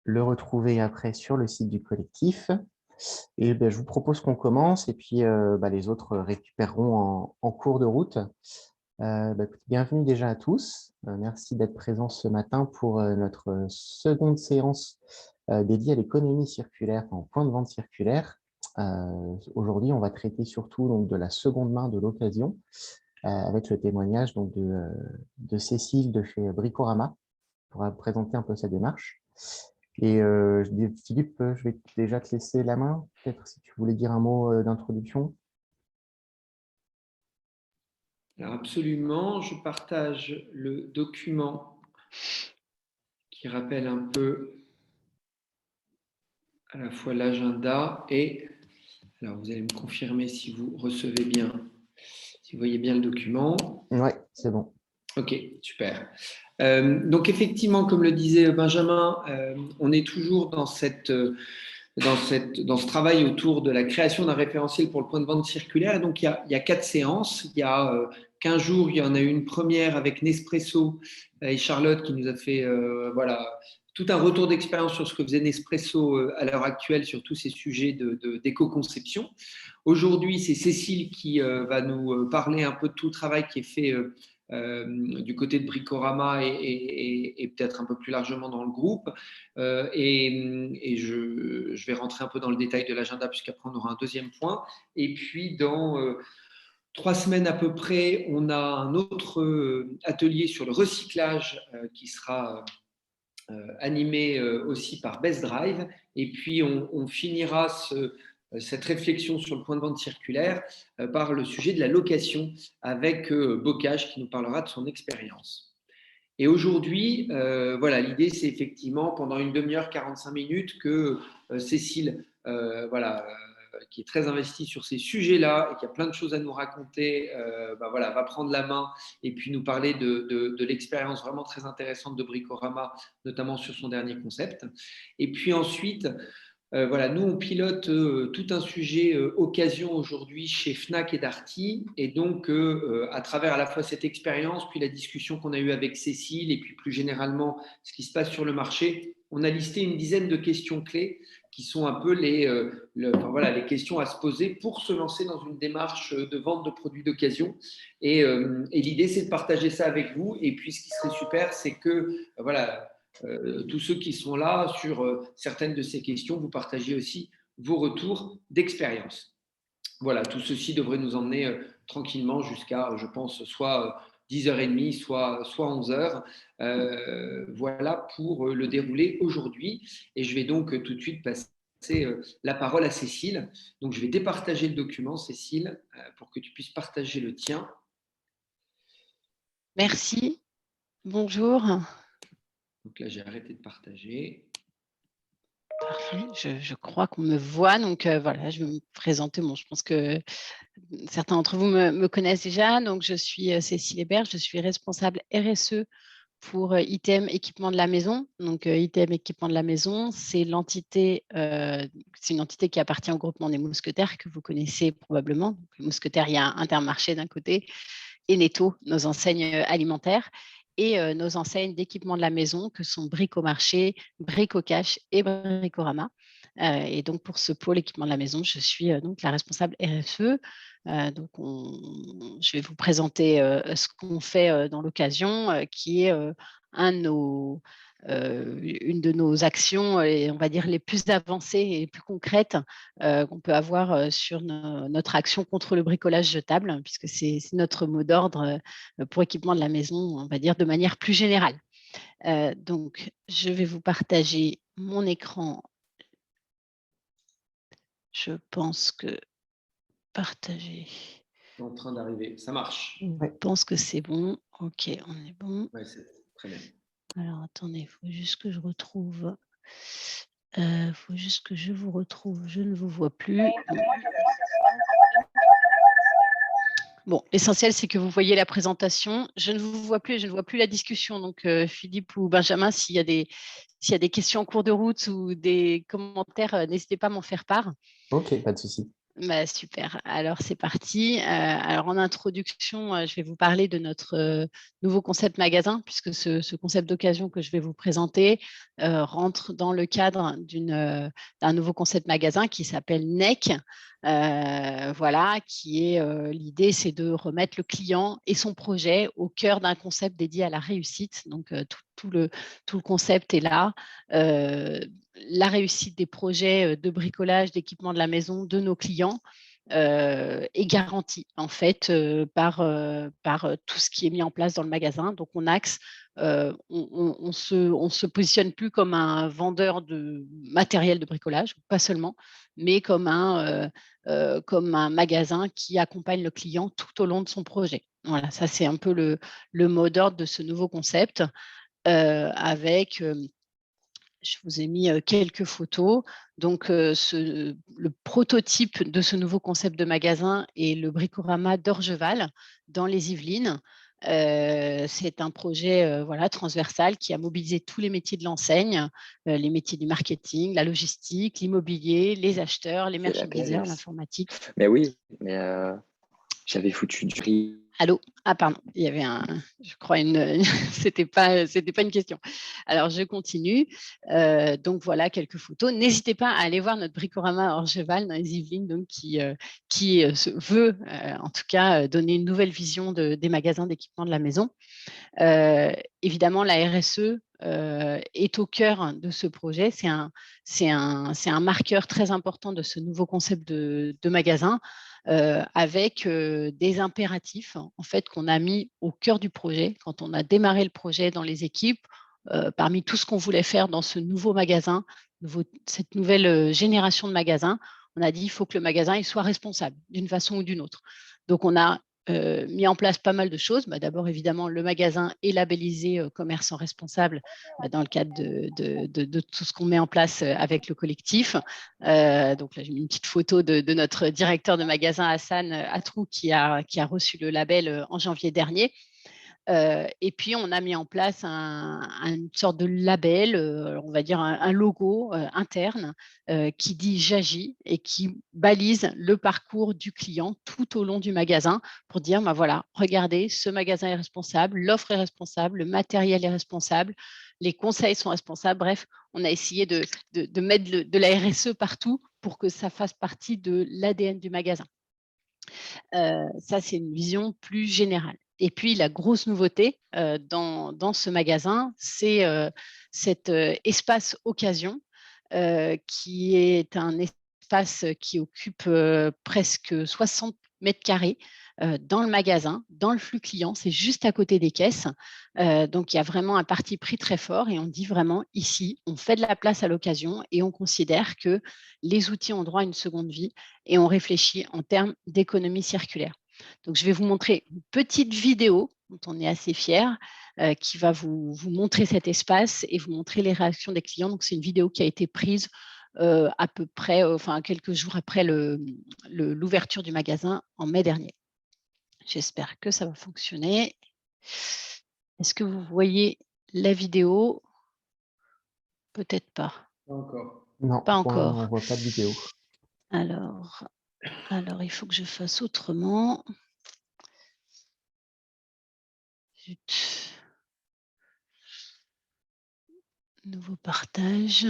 le retrouver après sur le site du collectif. Et ben, je vous propose qu'on commence et puis les autres récupéreront en cours de route. Bienvenue déjà à tous. Merci d'être présents ce matin pour notre seconde séance dédiée à l'économie circulaire en point de vente circulaire. Aujourd'hui, on va traiter surtout donc, de la seconde main de l'occasion avec le témoignage donc, de Cécile de chez Bricorama pour présenter un peu sa démarche. Et Philippe, je vais déjà te laisser la main, peut-être si tu voulais dire un mot d'introduction. Alors absolument, je partage le document qui rappelle un peu à la fois l'agenda et, alors vous allez me confirmer si vous recevez bien, si vous voyez bien le document. Oui, c'est bon. Ok, super. Donc effectivement, comme le disait Benjamin, on est toujours dans ce travail autour de la création d'un référentiel pour le point de vente circulaire. Et donc, il y a 4 séances. Il y a 15 jours, il y en a eu une première avec Nespresso et Charlotte qui nous a fait tout un retour d'expérience sur ce que faisait Nespresso à l'heure actuelle sur tous ces sujets d'éco-conception. Aujourd'hui, c'est Cécile qui va nous parler un peu de tout le travail qui est fait du côté de Bricorama et peut-être un peu plus largement dans le groupe. Et je vais rentrer un peu dans le détail de l'agenda puisqu'après on aura un deuxième point. Et puis dans 3 semaines à peu près, on a un autre atelier sur le recyclage qui sera animé aussi par Best Drive. Et puis on finira cette réflexion sur le point de vente circulaire par le sujet de la location avec Bocage qui nous parlera de son expérience. Et aujourd'hui, l'idée c'est effectivement pendant une demi-heure, 45 minutes que Cécile, qui est très investie sur ces sujets-là et qui a plein de choses à nous raconter, va prendre la main et puis nous parler de l'expérience vraiment très intéressante de Bricorama, notamment sur son dernier concept. Et puis ensuite, nous, on pilote tout un sujet occasion aujourd'hui chez Fnac et Darty. Et donc, à travers à la fois cette expérience, puis la discussion qu'on a eue avec Cécile, et puis plus généralement ce qui se passe sur le marché, on a listé une dizaine de questions clés qui sont un peu les questions à se poser pour se lancer dans une démarche de vente de produits d'occasion. Et l'idée, c'est de partager ça avec vous. Et puis, ce qui serait super, c'est que, tous ceux qui sont là sur certaines de ces questions, vous partagez aussi vos retours d'expérience. Voilà, tout ceci devrait nous emmener tranquillement jusqu'à, je pense, soit 10h30, soit 11h. Voilà pour le déroulé aujourd'hui. Et je vais donc tout de suite passer la parole à Cécile. Donc, je vais départager le document, Cécile, pour que tu puisses partager le tien. Merci. Bonjour. Donc là, j'ai arrêté de partager. Parfait. Je crois qu'on me voit. Donc, je vais me présenter. Bon, je pense que certains d'entre vous me connaissent déjà. Donc, je suis Cécile Hébert. Je suis responsable RSE pour ITM Équipement de la Maison. Donc, ITM Équipement de la Maison, c'est une entité qui appartient au groupement des Mousquetaires que vous connaissez probablement. Donc, les Mousquetaires, il y a Intermarché d'un côté et Netto, nos enseignes alimentaires, et nos enseignes d'équipement de la maison que sont Bricomarché, Bricocash et Bricorama. Et donc, pour ce pôle équipement de la maison, je suis donc la responsable RSE. Je vais vous présenter ce qu'on fait dans l'occasion, qui est une de nos actions, et on va dire les plus avancées et les plus concrètes qu'on peut avoir sur notre action contre le bricolage jetable, puisque c'est notre mot d'ordre pour équipement de la maison, on va dire de manière plus générale. Donc, je vais vous partager mon écran. Je pense que partager. C'est en train d'arriver, ça marche. Je pense que c'est bon. Ok, on est bon. Ouais, c'est très bien. Alors, attendez, il faut juste que je retrouve. Faut juste que je vous retrouve. Je ne vous vois plus. Bon, l'essentiel, c'est que vous voyez la présentation. Je ne vous vois plus et je ne vois plus la discussion. Donc, Philippe ou Benjamin, s'il y a des questions en cours de route ou des commentaires, n'hésitez pas à m'en faire part. Ok, pas de souci. Bah, super. Alors, c'est parti. Alors, en introduction, je vais vous parler de notre nouveau concept magasin, puisque ce concept d'occasion que je vais vous présenter rentre dans le cadre d'un nouveau concept magasin qui s'appelle NEC. Voilà, qui est l'idée, c'est de remettre le client et son projet au cœur d'un concept dédié à la réussite. Donc, tout le concept est là. La réussite des projets de bricolage, d'équipement de la maison de nos clients est garantie en fait par tout ce qui est mis en place dans le magasin. Donc on axe, on se positionne plus comme un vendeur de matériel de bricolage, pas seulement, mais comme un magasin qui accompagne le client tout au long de son projet. Voilà, ça c'est un peu le mot d'ordre de ce nouveau concept avec je vous ai mis quelques photos. Donc, le prototype de ce nouveau concept de magasin est le Bricorama d'Orgeval, dans les Yvelines. C'est un projet voilà, transversal qui a mobilisé tous les métiers de l'enseigne, les métiers du marketing, la logistique, l'immobilier, les acheteurs, les C'est la merchandisers, PLS. l'informatique. Mais oui, mais j'avais foutu du riz. Allô? Ah pardon, il y avait je crois c'était pas une question. Alors je continue. Donc voilà quelques photos. N'hésitez pas à aller voir notre Bricorama Orgeval dans les Yvelines, donc qui se veut en tout cas donner une nouvelle vision des magasins d'équipement de la maison. Évidemment, la RSE est au cœur de ce projet. C'est un marqueur très important de ce nouveau concept de magasin avec des impératifs en fait, qu'on a mis au cœur du projet. Quand on a démarré le projet dans les équipes, parmi tout ce qu'on voulait faire dans ce nouveau magasin, cette nouvelle génération de magasins, on a dit qu'il faut que le magasin il soit responsable d'une façon ou d'une autre. Donc, on a mis en place pas mal de choses. D'abord, évidemment, le magasin est labellisé commerçant responsable dans le cadre de tout ce qu'on met en place avec le collectif. Donc là, j'ai mis une petite photo de notre directeur de magasin, Hassan Atrou, qui a reçu le label en janvier dernier. Et puis, on a mis en place une sorte de label, on va dire un logo interne qui dit j'agis et qui balise le parcours du client tout au long du magasin pour dire, voilà, regardez, ce magasin est responsable, l'offre est responsable, le matériel est responsable, les conseils sont responsables. Bref, on a essayé de mettre de la RSE partout pour que ça fasse partie de l'ADN du magasin. Ça, c'est une vision plus générale. Et puis, la grosse nouveauté dans ce magasin, c'est cet espace occasion qui est un espace qui occupe presque 60 mètres carrés dans le magasin, dans le flux client. C'est juste à côté des caisses. Donc, il y a vraiment un parti pris très fort et on dit vraiment ici, on fait de la place à l'occasion et on considère que les outils ont droit à une seconde vie et on réfléchit en termes d'économie circulaire. Donc, je vais vous montrer une petite vidéo dont on est assez fiers, qui va vous montrer cet espace et vous montrer les réactions des clients. Donc, c'est une vidéo qui a été prise à peu près, quelques jours après l'ouverture du magasin en mai dernier. J'espère que ça va fonctionner. Est-ce que vous voyez la vidéo? Peut-être pas. Pas encore. Non, Pas encore. on ne voit pas de vidéo. Alors, il faut que je fasse autrement. Zut. Nouveau partage.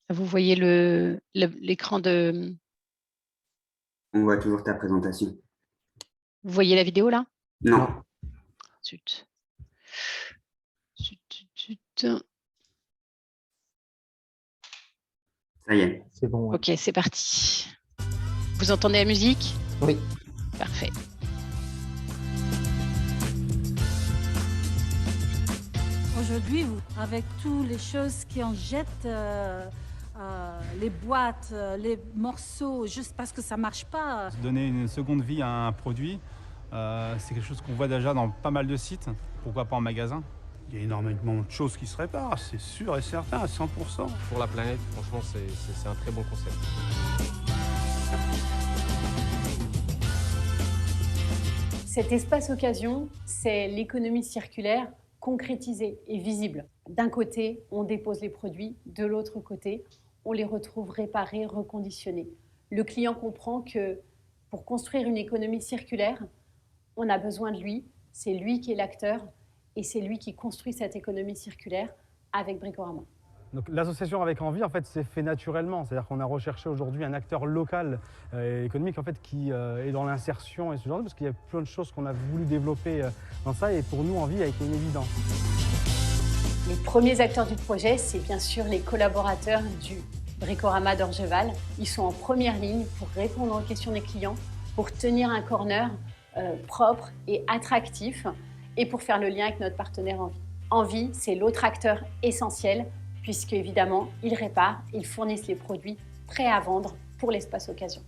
Vous voyez l'écran de... On voit toujours ta présentation. Vous voyez la vidéo là? Non. Zut. Ça y est. C'est bon. Ouais. Ok, c'est parti. Vous entendez la musique? Oui. Parfait. Aujourd'hui, avec toutes les choses qui en jettent, les boîtes, les morceaux, juste parce que ça ne marche pas. Donner une seconde vie à un produit, c'est quelque chose qu'on voit déjà dans pas mal de sites. Pourquoi pas en magasin? Il y a énormément de choses qui se réparent, c'est sûr et certain, à 100%. Pour la planète, franchement, c'est un très bon concept. Cet espace occasion, c'est l'économie circulaire concrétisée et visible. D'un côté, on dépose les produits, de l'autre côté, on les retrouve réparés, reconditionnés. Le client comprend que pour construire une économie circulaire, on a besoin de lui, c'est lui qui est l'acteur et c'est lui qui construit cette économie circulaire avec Bricorama. Donc l'association avec Envie, en fait, s'est fait naturellement. C'est-à-dire qu'on a recherché aujourd'hui un acteur local économique en fait, qui est dans l'insertion et ce genre de choses, parce qu'il y a plein de choses qu'on a voulu développer dans ça. Et pour nous, Envie a été une évidence. Les premiers acteurs du projet, c'est bien sûr les collaborateurs du Bricorama d'Orgeval. Ils sont en première ligne pour répondre aux questions des clients, pour tenir un corner propre et attractif et pour faire le lien avec notre partenaire Envie. Envie, c'est l'autre acteur essentiel puisque évidemment, ils réparent, ils fournissent les produits prêts à vendre pour l'espace occasion.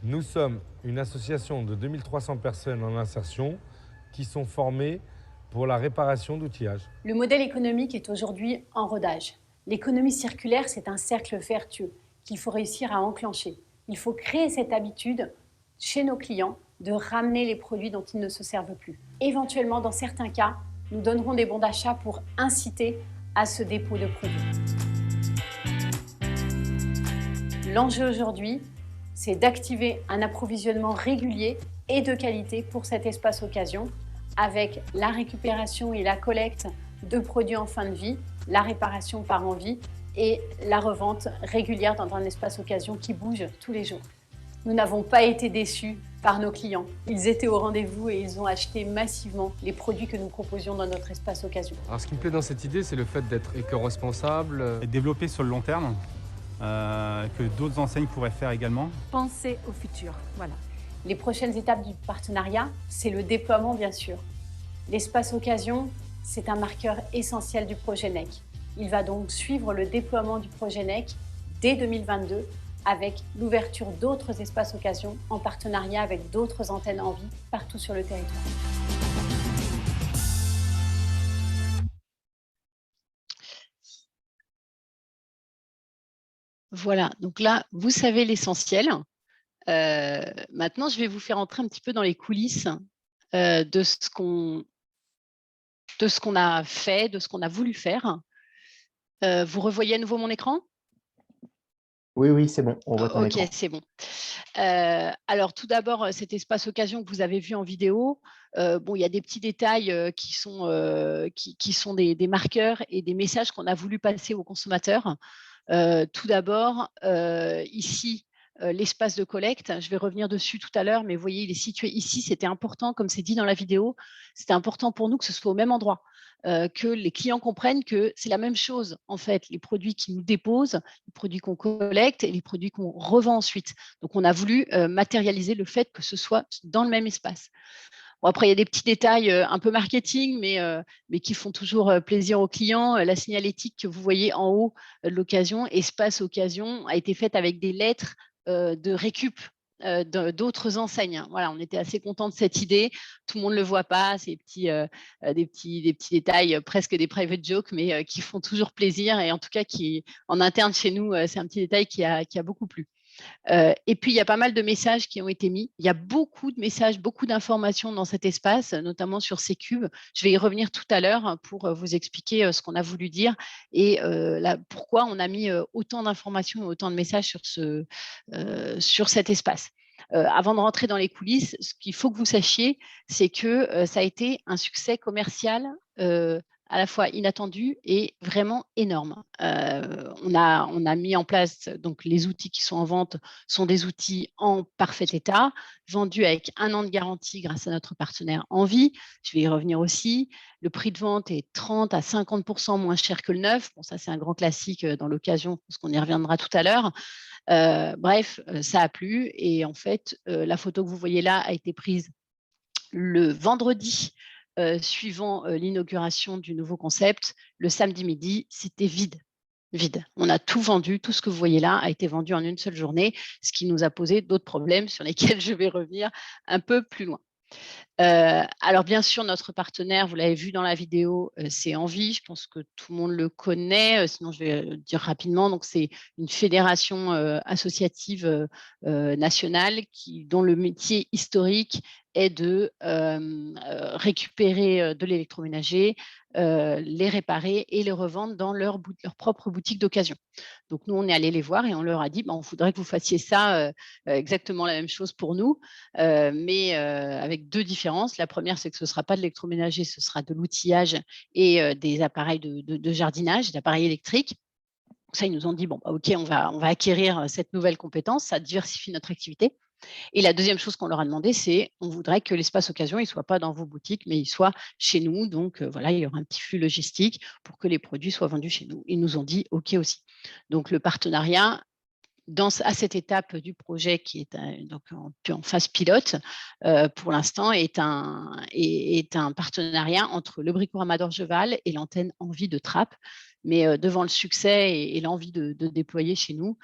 Nous sommes une association de 2300 personnes en insertion qui sont formées pour la réparation d'outillage. Le modèle économique est aujourd'hui en rodage. L'économie circulaire, c'est un cercle vertueux qu'il faut réussir à enclencher. Il faut créer cette habitude chez nos clients de ramener les produits dont ils ne se servent plus. Éventuellement, dans certains cas, nous donnerons des bons d'achat pour inciter à ce dépôt de produits. L'enjeu aujourd'hui, c'est d'activer un approvisionnement régulier et de qualité pour cet espace occasion avec la récupération et la collecte de produits en fin de vie, la réparation par envie et la revente régulière dans un espace occasion qui bouge tous les jours. Nous n'avons pas été déçus par nos clients. Ils étaient au rendez-vous et ils ont acheté massivement les produits que nous proposions dans notre espace occasion. Alors, ce qui me plaît dans cette idée, c'est le fait d'être éco-responsable. Et développer sur le long terme, que d'autres enseignes pourraient faire également. Penser au futur, voilà. Les prochaines étapes du partenariat, c'est le déploiement bien sûr. L'espace occasion, c'est un marqueur essentiel du projet NEC. Il va donc suivre le déploiement du projet NEC dès 2022 avec l'ouverture d'autres espaces occasion en partenariat avec d'autres antennes Envie partout sur le territoire. Voilà, donc là, vous savez l'essentiel. Maintenant, je vais vous faire entrer un petit peu dans les coulisses de ce qu'on a fait, de ce qu'on a voulu faire. Vous revoyez à nouveau mon écran ? Oui, oui, c'est bon, on voit ton écran. Ok, c'est bon. Alors, tout d'abord, cet espace occasion que vous avez vu en vidéo, bon, il y a des petits détails qui sont des marqueurs et des messages qu'on a voulu passer aux consommateurs. Tout d'abord, ici, l'espace de collecte, je vais revenir dessus tout à l'heure, mais vous voyez, il est situé ici, c'était important, comme c'est dit dans la vidéo, c'était important pour nous que ce soit au même endroit. Que les clients comprennent que c'est la même chose, en fait, les produits qu'ils nous déposent, les produits qu'on collecte et les produits qu'on revend ensuite. Donc, on a voulu matérialiser le fait que ce soit dans le même espace. Bon, après, il y a des petits détails un peu marketing, mais qui font toujours plaisir aux clients. La signalétique que vous voyez en haut de l'occasion, espace occasion, a été faite avec des lettres de récup d'autres enseignes. Voilà, on était assez contents de cette idée. Tout le monde ne le voit pas, ces des petits détails, presque des private jokes, mais qui font toujours plaisir. Et en tout cas, qui, en interne chez nous, c'est un petit détail qui a beaucoup plu. Et puis, il y a pas mal de messages qui ont été mis. Il y a beaucoup de messages, beaucoup d'informations dans cet espace, notamment sur ces cubes. Je vais y revenir tout à l'heure pour vous expliquer ce qu'on a voulu dire et pourquoi on a mis autant d'informations et autant de messages sur cet espace. Avant de rentrer dans les coulisses, ce qu'il faut que vous sachiez, c'est que ça a été un succès commercial à la fois inattendu et vraiment énorme. On a mis en place, donc les outils qui sont en vente sont des outils en parfait état, vendus avec 1 an de garantie grâce à notre partenaire Envie. Je vais y revenir aussi. Le prix de vente est 30 à 50% moins cher que le neuf. Bon, ça, c'est un grand classique dans l'occasion, parce qu'on y reviendra tout à l'heure. Bref, ça a plu. Et en fait, la photo que vous voyez là a été prise le vendredi suivant l'inauguration du nouveau concept. Le samedi midi, c'était vide. On a tout vendu, tout ce que vous voyez là a été vendu en une seule journée, ce qui nous a posé d'autres problèmes sur lesquels je vais revenir un peu plus loin. Alors bien sûr, notre partenaire, vous l'avez vu dans la vidéo, c'est Envie. Je pense que tout le monde le connaît, sinon je vais le dire rapidement. Donc c'est une fédération associative nationale dont le métier historique est de récupérer de l'électroménager, les réparer et les revendre dans leur propre boutique d'occasion. Donc, nous, on est allé les voir et on leur a dit, on voudrait que vous fassiez ça, exactement la même chose pour nous, mais avec 2 différences. La première, c'est que ce ne sera pas de l'électroménager, ce sera de l'outillage et des appareils de jardinage, d'appareils électriques. Ça, ils nous ont dit, OK, on va acquérir cette nouvelle compétence, ça diversifie notre activité. Et la deuxième chose qu'on leur a demandé, c'est on voudrait que l'espace occasion, il ne soit pas dans vos boutiques, mais il soit chez nous. Donc, voilà, il y aura un petit flux logistique pour que les produits soient vendus chez nous. Ils nous ont dit OK aussi. Donc, le partenariat, à cette étape du projet qui est donc en phase pilote, pour l'instant, est un partenariat entre le Bricorama d'Orgeval et l'antenne Envie de Trappes. Mais devant le succès et l'envie de déployer chez nous,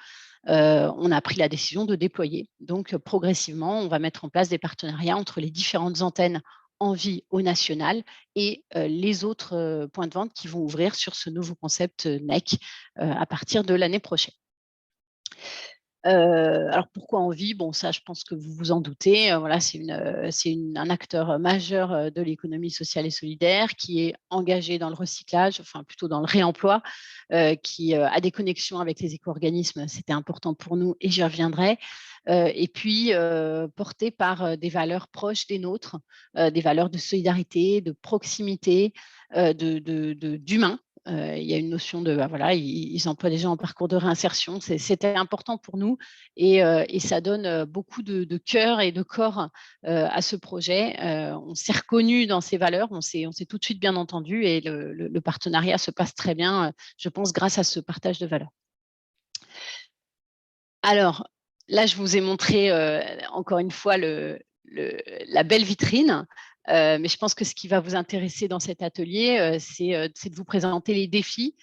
on a pris la décision de déployer. Donc, progressivement, on va mettre en place des partenariats entre les différentes antennes Envie au national et les autres points de vente qui vont ouvrir sur ce nouveau concept NEC à partir de l'année prochaine. Alors, pourquoi Envie ? Ça, je pense que vous vous en doutez. Voilà, c'est un acteur majeur de l'économie sociale et solidaire qui est engagé dans le recyclage, enfin plutôt dans le réemploi, qui a des connexions avec les éco-organismes. C'était important pour nous et j'y reviendrai. Et puis, porté par des valeurs proches des nôtres, des valeurs de solidarité, de proximité, d'humain. Il y a une notion de, voilà, ils emploient des gens en parcours de réinsertion. C'était important pour nous et ça donne beaucoup de cœur et de corps à ce projet. On s'est reconnu dans ces valeurs, on s'est tout de suite bien entendu et le partenariat se passe très bien, je pense, grâce à ce partage de valeurs. Alors, là, je vous ai montré encore une fois la belle vitrine. Mais je pense que ce qui va vous intéresser dans cet atelier, c'est de vous présenter les défis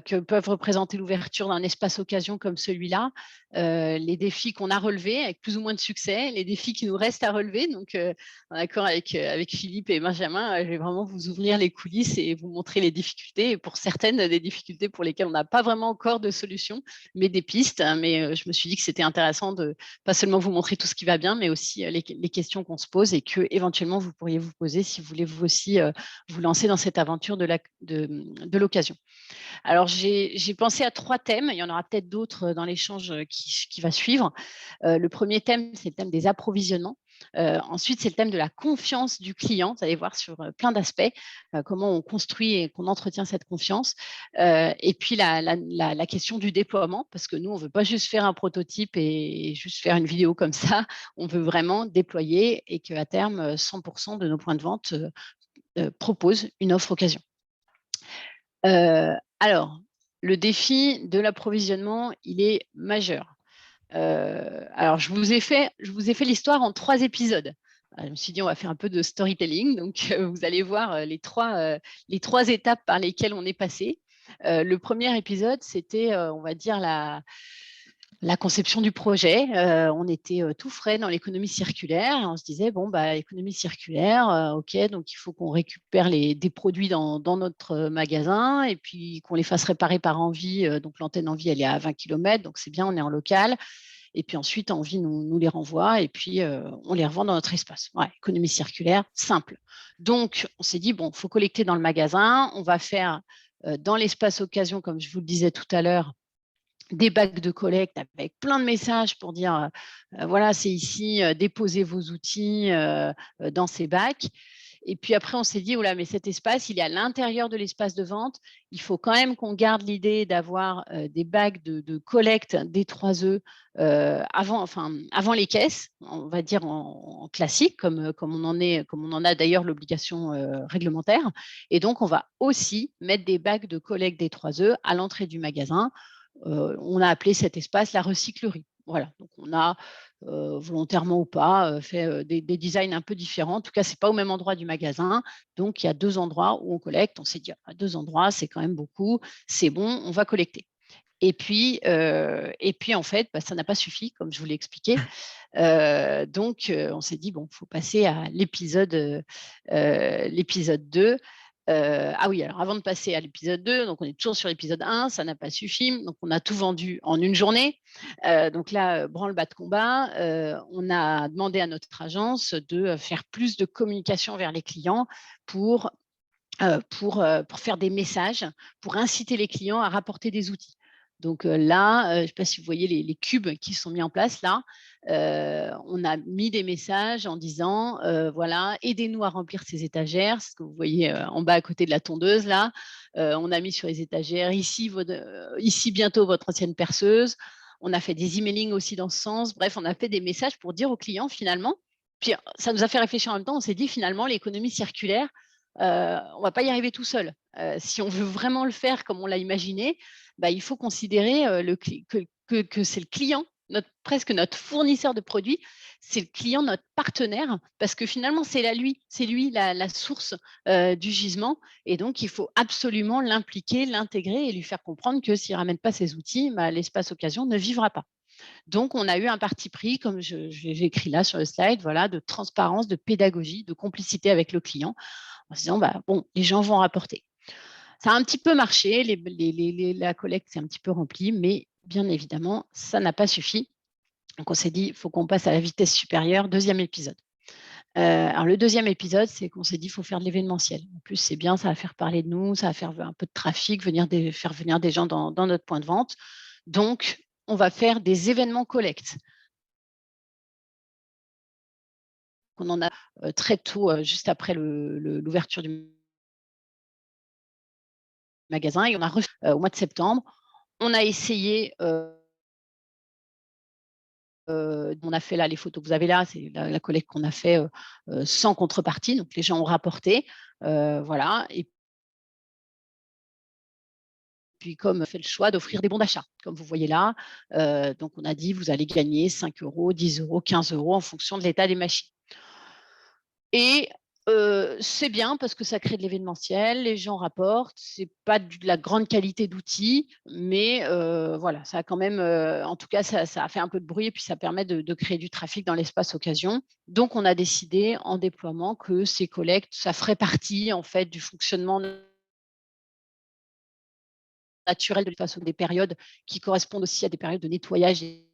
que peuvent représenter l'ouverture d'un espace occasion comme celui-là, les défis qu'on a relevés avec plus ou moins de succès, les défis qui nous restent à relever. Donc, en accord avec Philippe et Benjamin, je vais vraiment vous ouvrir les coulisses et vous montrer les difficultés. Et pour certaines, des difficultés pour lesquelles on n'a pas vraiment encore de solution, mais des pistes. Mais je me suis dit que c'était intéressant de pas seulement vous montrer tout ce qui va bien, mais aussi les questions qu'on se pose et que éventuellement vous pourriez vous poser si vous voulez vous aussi vous lancer dans cette aventure de l'occasion. Alors, j'ai pensé à 3 thèmes. Il y en aura peut-être d'autres dans l'échange qui va suivre. Le premier thème, c'est le thème des approvisionnements. Ensuite, c'est le thème de la confiance du client. Vous allez voir sur plein d'aspects comment on construit et qu'on entretient cette confiance. Et puis, la question du déploiement, parce que nous, on ne veut pas juste faire un prototype et juste faire une vidéo comme ça. On veut vraiment déployer et qu'à terme, 100% de nos points de vente proposent une offre occasion. Alors, le défi de l'approvisionnement, il est majeur. Alors, je vous ai fait l'histoire en 3 épisodes. Je me suis dit, on va faire un peu de storytelling. Donc, vous allez voir les trois étapes par lesquelles on est passé. Le premier épisode, c'était, on va dire, la conception du projet. On était tout frais dans l'économie circulaire. On se disait, économie circulaire, OK, donc il faut qu'on récupère des produits dans notre magasin et puis qu'on les fasse réparer par Envie. Donc, l'antenne Envie, elle est à 20 km, donc c'est bien, on est en local. Et puis ensuite, Envie nous les renvoie et puis on les revend dans notre espace. Ouais, économie circulaire, simple. Donc, on s'est dit, il faut collecter dans le magasin. On va faire dans l'espace occasion, comme je vous le disais tout à l'heure, des bacs de collecte avec plein de messages pour dire voilà, c'est ici, déposez vos outils dans ces bacs. Et puis après, on s'est dit, mais cet espace, il est à l'intérieur de l'espace de vente. Il faut quand même qu'on garde l'idée d'avoir des bacs de collecte des 3E avant les caisses, on va dire en classique, comme on en a d'ailleurs l'obligation réglementaire. Et donc, on va aussi mettre des bacs de collecte des 3E à l'entrée du magasin. On a appelé cet espace la recyclerie. Voilà, donc on a volontairement ou pas fait des designs un peu différents. En tout cas, ce n'est pas au même endroit du magasin. Donc, il y a 2 endroits où on collecte. On s'est dit, 2 endroits, c'est quand même beaucoup. C'est bon, on va collecter. Et puis en fait, ça n'a pas suffi, comme je vous l'ai expliqué. Donc, on s'est dit, il faut passer à l'épisode 2. Ah oui, alors avant de passer à l'épisode 2, donc on est toujours sur l'épisode 1, ça n'a pas suffi, donc on a tout vendu en une journée. Donc là, branle-bas de combat, on a demandé à notre agence de faire plus de communication vers les clients pour faire des messages, pour inciter les clients à rapporter des outils. Donc là, je ne sais pas si vous voyez les cubes qui sont mis en place là. On a mis des messages en disant, voilà, aidez-nous à remplir ces étagères, ce que vous voyez en bas à côté de la tondeuse là. On a mis sur les étagères, ici bientôt votre ancienne perceuse. On a fait des emailing aussi dans ce sens. Bref, on a fait des messages pour dire aux clients finalement. Puis ça nous a fait réfléchir en même temps. On s'est dit finalement, l'économie circulaire, on ne va pas y arriver tout seul. Si on veut vraiment le faire comme on l'a imaginé, il faut considérer que c'est le client, presque notre fournisseur de produits, c'est le client, notre partenaire, parce que finalement, c'est lui la source du gisement. Et donc, il faut absolument l'impliquer, l'intégrer et lui faire comprendre que s'il ne ramène pas ses outils, l'espace occasion ne vivra pas. Donc, on a eu un parti pris, comme j'ai écrit là sur le slide, voilà, de transparence, de pédagogie, de complicité avec le client, en se disant, bon, les gens vont rapporter. Ça a un petit peu marché, la collecte s'est un petit peu remplie, mais bien évidemment, ça n'a pas suffi. Donc, on s'est dit, il faut qu'on passe à la vitesse supérieure, deuxième épisode. Alors, le deuxième épisode, c'est qu'on s'est dit, il faut faire de l'événementiel. En plus, c'est bien, ça va faire parler de nous, ça va faire un peu de trafic, faire venir des gens dans notre point de vente. Donc, on va faire des événements collecte. On en a très tôt, juste après l'ouverture du magasin, et on a refait au mois de septembre. On a essayé, on a fait là les photos que vous avez là, c'est la collecte qu'on a fait sans contrepartie, donc les gens ont rapporté, voilà. Et puis comme on fait le choix d'offrir des bons d'achat, comme vous voyez là, donc on a dit vous allez gagner 5 €, 10 €, 15 € en fonction de l'état des machines. Et c'est bien parce que ça crée de l'événementiel, les gens rapportent, c'est pas de la grande qualité d'outils, mais voilà, ça a quand même, en tout cas, ça a fait un peu de bruit et puis ça permet de créer du trafic dans l'espace occasion. Donc, on a décidé en déploiement que ces collectes, ça ferait partie en fait du fonctionnement naturel de l'espace, des périodes qui correspondent aussi à des périodes de nettoyage et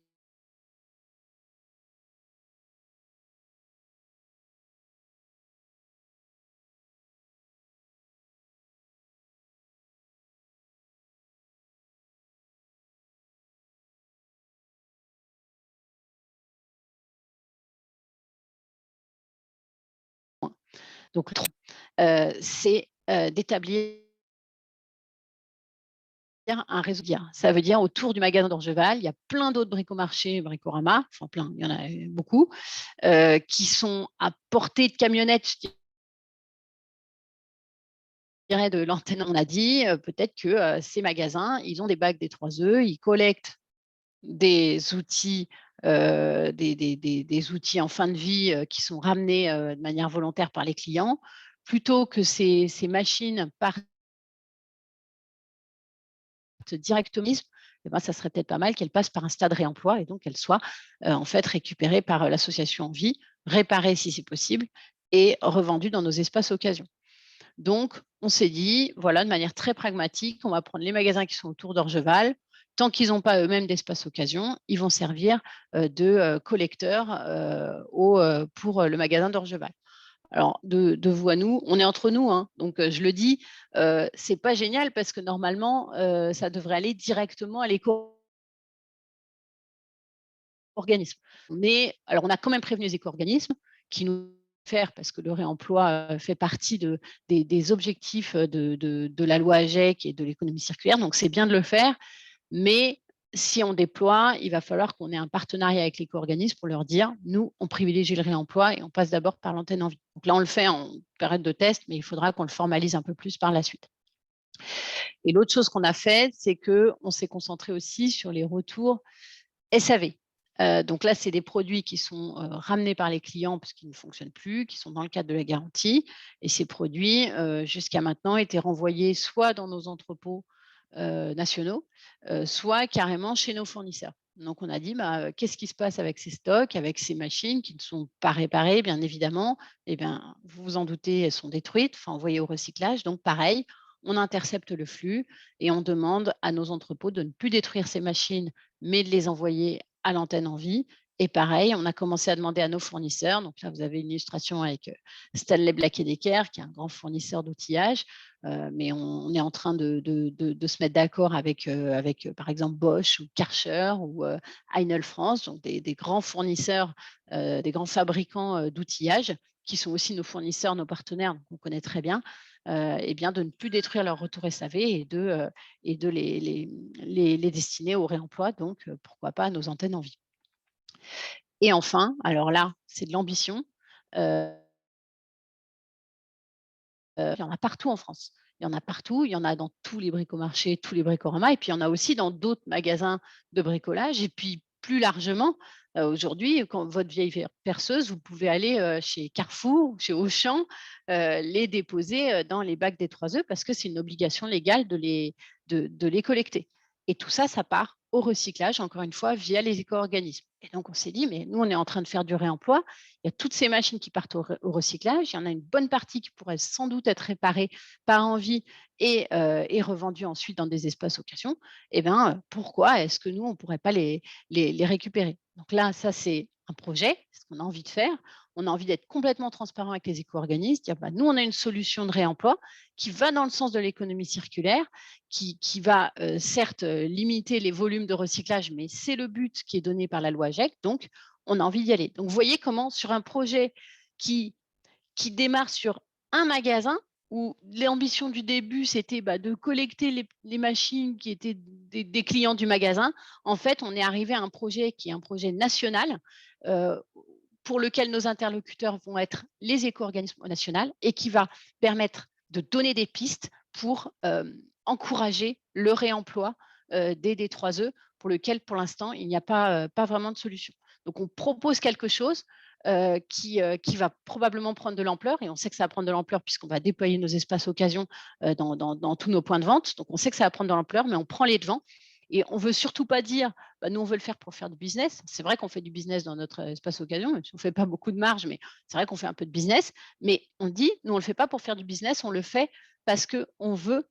donc c'est d'établir un réseau. Ça veut dire autour du magasin d'Orgeval, il y a plein d'autres bricomarchés, Bricorama, enfin plein, il y en a beaucoup, qui sont à portée de camionnette, je dirais, de l'antenne. On a dit peut-être que ces magasins, ils ont des bacs des 3E, ils collectent des outils, des outils en fin de vie qui sont ramenés de manière volontaire par les clients, plutôt que ces machines partent directement, ça serait peut-être pas mal qu'elle passe par un stade réemploi et donc qu'elle soit en fait récupérée par l'association en vie, réparée si c'est possible et revendue dans nos espaces occasion. Donc, on s'est dit, voilà, de manière très pragmatique, on va prendre les magasins qui sont autour d'Orgeval. Tant qu'ils n'ont pas eux-mêmes d'espace occasion, ils vont servir de collecteurs pour le magasin d'Orgeval. Alors, de vous à nous, on est entre nous, hein, donc je le dis, c'est pas génial parce que normalement, ça devrait aller directement à l'éco-organisme. Mais alors, on a quand même prévenu les éco-organismes qui nous faire parce que le réemploi fait partie des objectifs de la loi AGEC et de l'économie circulaire, donc c'est bien de le faire, mais si on déploie, il va falloir qu'on ait un partenariat avec l'éco-organisme pour leur dire, nous, on privilégie le réemploi et on passe d'abord par l'antenne en vie. Donc là, on le fait en période de test, mais il faudra qu'on le formalise un peu plus par la suite. Et l'autre chose qu'on a fait, c'est qu'on s'est concentré aussi sur les retours SAV. Donc là, c'est des produits qui sont ramenés par les clients parce qu'ils ne fonctionnent plus, qui sont dans le cadre de la garantie. Et ces produits, jusqu'à maintenant, étaient renvoyés soit dans nos entrepôts nationaux, soit carrément chez nos fournisseurs. Donc, on a dit, qu'est-ce qui se passe avec ces stocks, avec ces machines qui ne sont pas réparées, bien évidemment. Eh bien, vous vous en doutez, elles sont détruites, envoyées au recyclage. Donc, pareil, on intercepte le flux et on demande à nos entrepôts de ne plus détruire ces machines, mais de les envoyer à l'antenne en vie. Et pareil, on a commencé à demander à nos fournisseurs. Donc là, vous avez une illustration avec Stanley Black & Decker, qui est un grand fournisseur d'outillage. Mais on est en train de se mettre d'accord avec, par exemple, Bosch ou Karcher ou Heinel France, donc des grands fournisseurs, des grands fabricants d'outillage, qui sont aussi nos fournisseurs, nos partenaires, donc on connaît très bien, et bien de ne plus détruire leur retour SAV et de les destiner au réemploi, donc pourquoi pas à nos antennes en vie. Et enfin, alors là, c'est de l'ambition. Il y en a partout en France. Il y en a partout, il y en a dans tous les bricomarchés, tous les bricoramas, et puis il y en a aussi dans d'autres magasins de bricolage. Et puis plus largement, aujourd'hui, quand votre vieille perceuse, vous pouvez aller chez Carrefour, chez Auchan, les déposer dans les bacs des 3E parce que c'est une obligation légale de les collecter. Et tout ça, ça part au recyclage, encore une fois, via les éco-organismes. Et donc, on s'est dit, mais nous, on est en train de faire du réemploi. Il y a toutes ces machines qui partent au recyclage. Il y en a une bonne partie qui pourrait sans doute être réparée par envie et revendue ensuite dans des espaces occasion. Eh bien, pourquoi est-ce que nous, on ne pourrait pas les récupérer? Donc là, ça, c'est un projet, ce qu'on a envie de faire. On a envie d'être complètement transparent avec les éco-organismes, dire nous, on a une solution de réemploi qui va dans le sens de l'économie circulaire, qui va certes limiter les volumes de recyclage, mais c'est le but qui est donné par la loi AGEC, donc on a envie d'y aller. Donc vous voyez comment sur un projet qui démarre sur un magasin, où l'ambition du début, c'était de collecter les machines qui étaient des clients du magasin. En fait, on est arrivé à un projet qui est un projet national, pour lequel nos interlocuteurs vont être les éco-organismes nationaux et qui va permettre de donner des pistes pour encourager le réemploi des D3E, pour lequel, pour l'instant, il n'y a pas vraiment de solution. Donc, on propose quelque chose qui va probablement prendre de l'ampleur, et on sait que ça va prendre de l'ampleur puisqu'on va déployer nos espaces occasion dans tous nos points de vente. Donc, on sait que ça va prendre de l'ampleur, mais on prend les devants. Et on ne veut surtout pas dire, nous, on veut le faire pour faire du business. C'est vrai qu'on fait du business dans notre espace occasion, même si on ne fait pas beaucoup de marge, mais c'est vrai qu'on fait un peu de business. Mais on dit, nous, on ne le fait pas pour faire du business, on le fait parce qu'on veut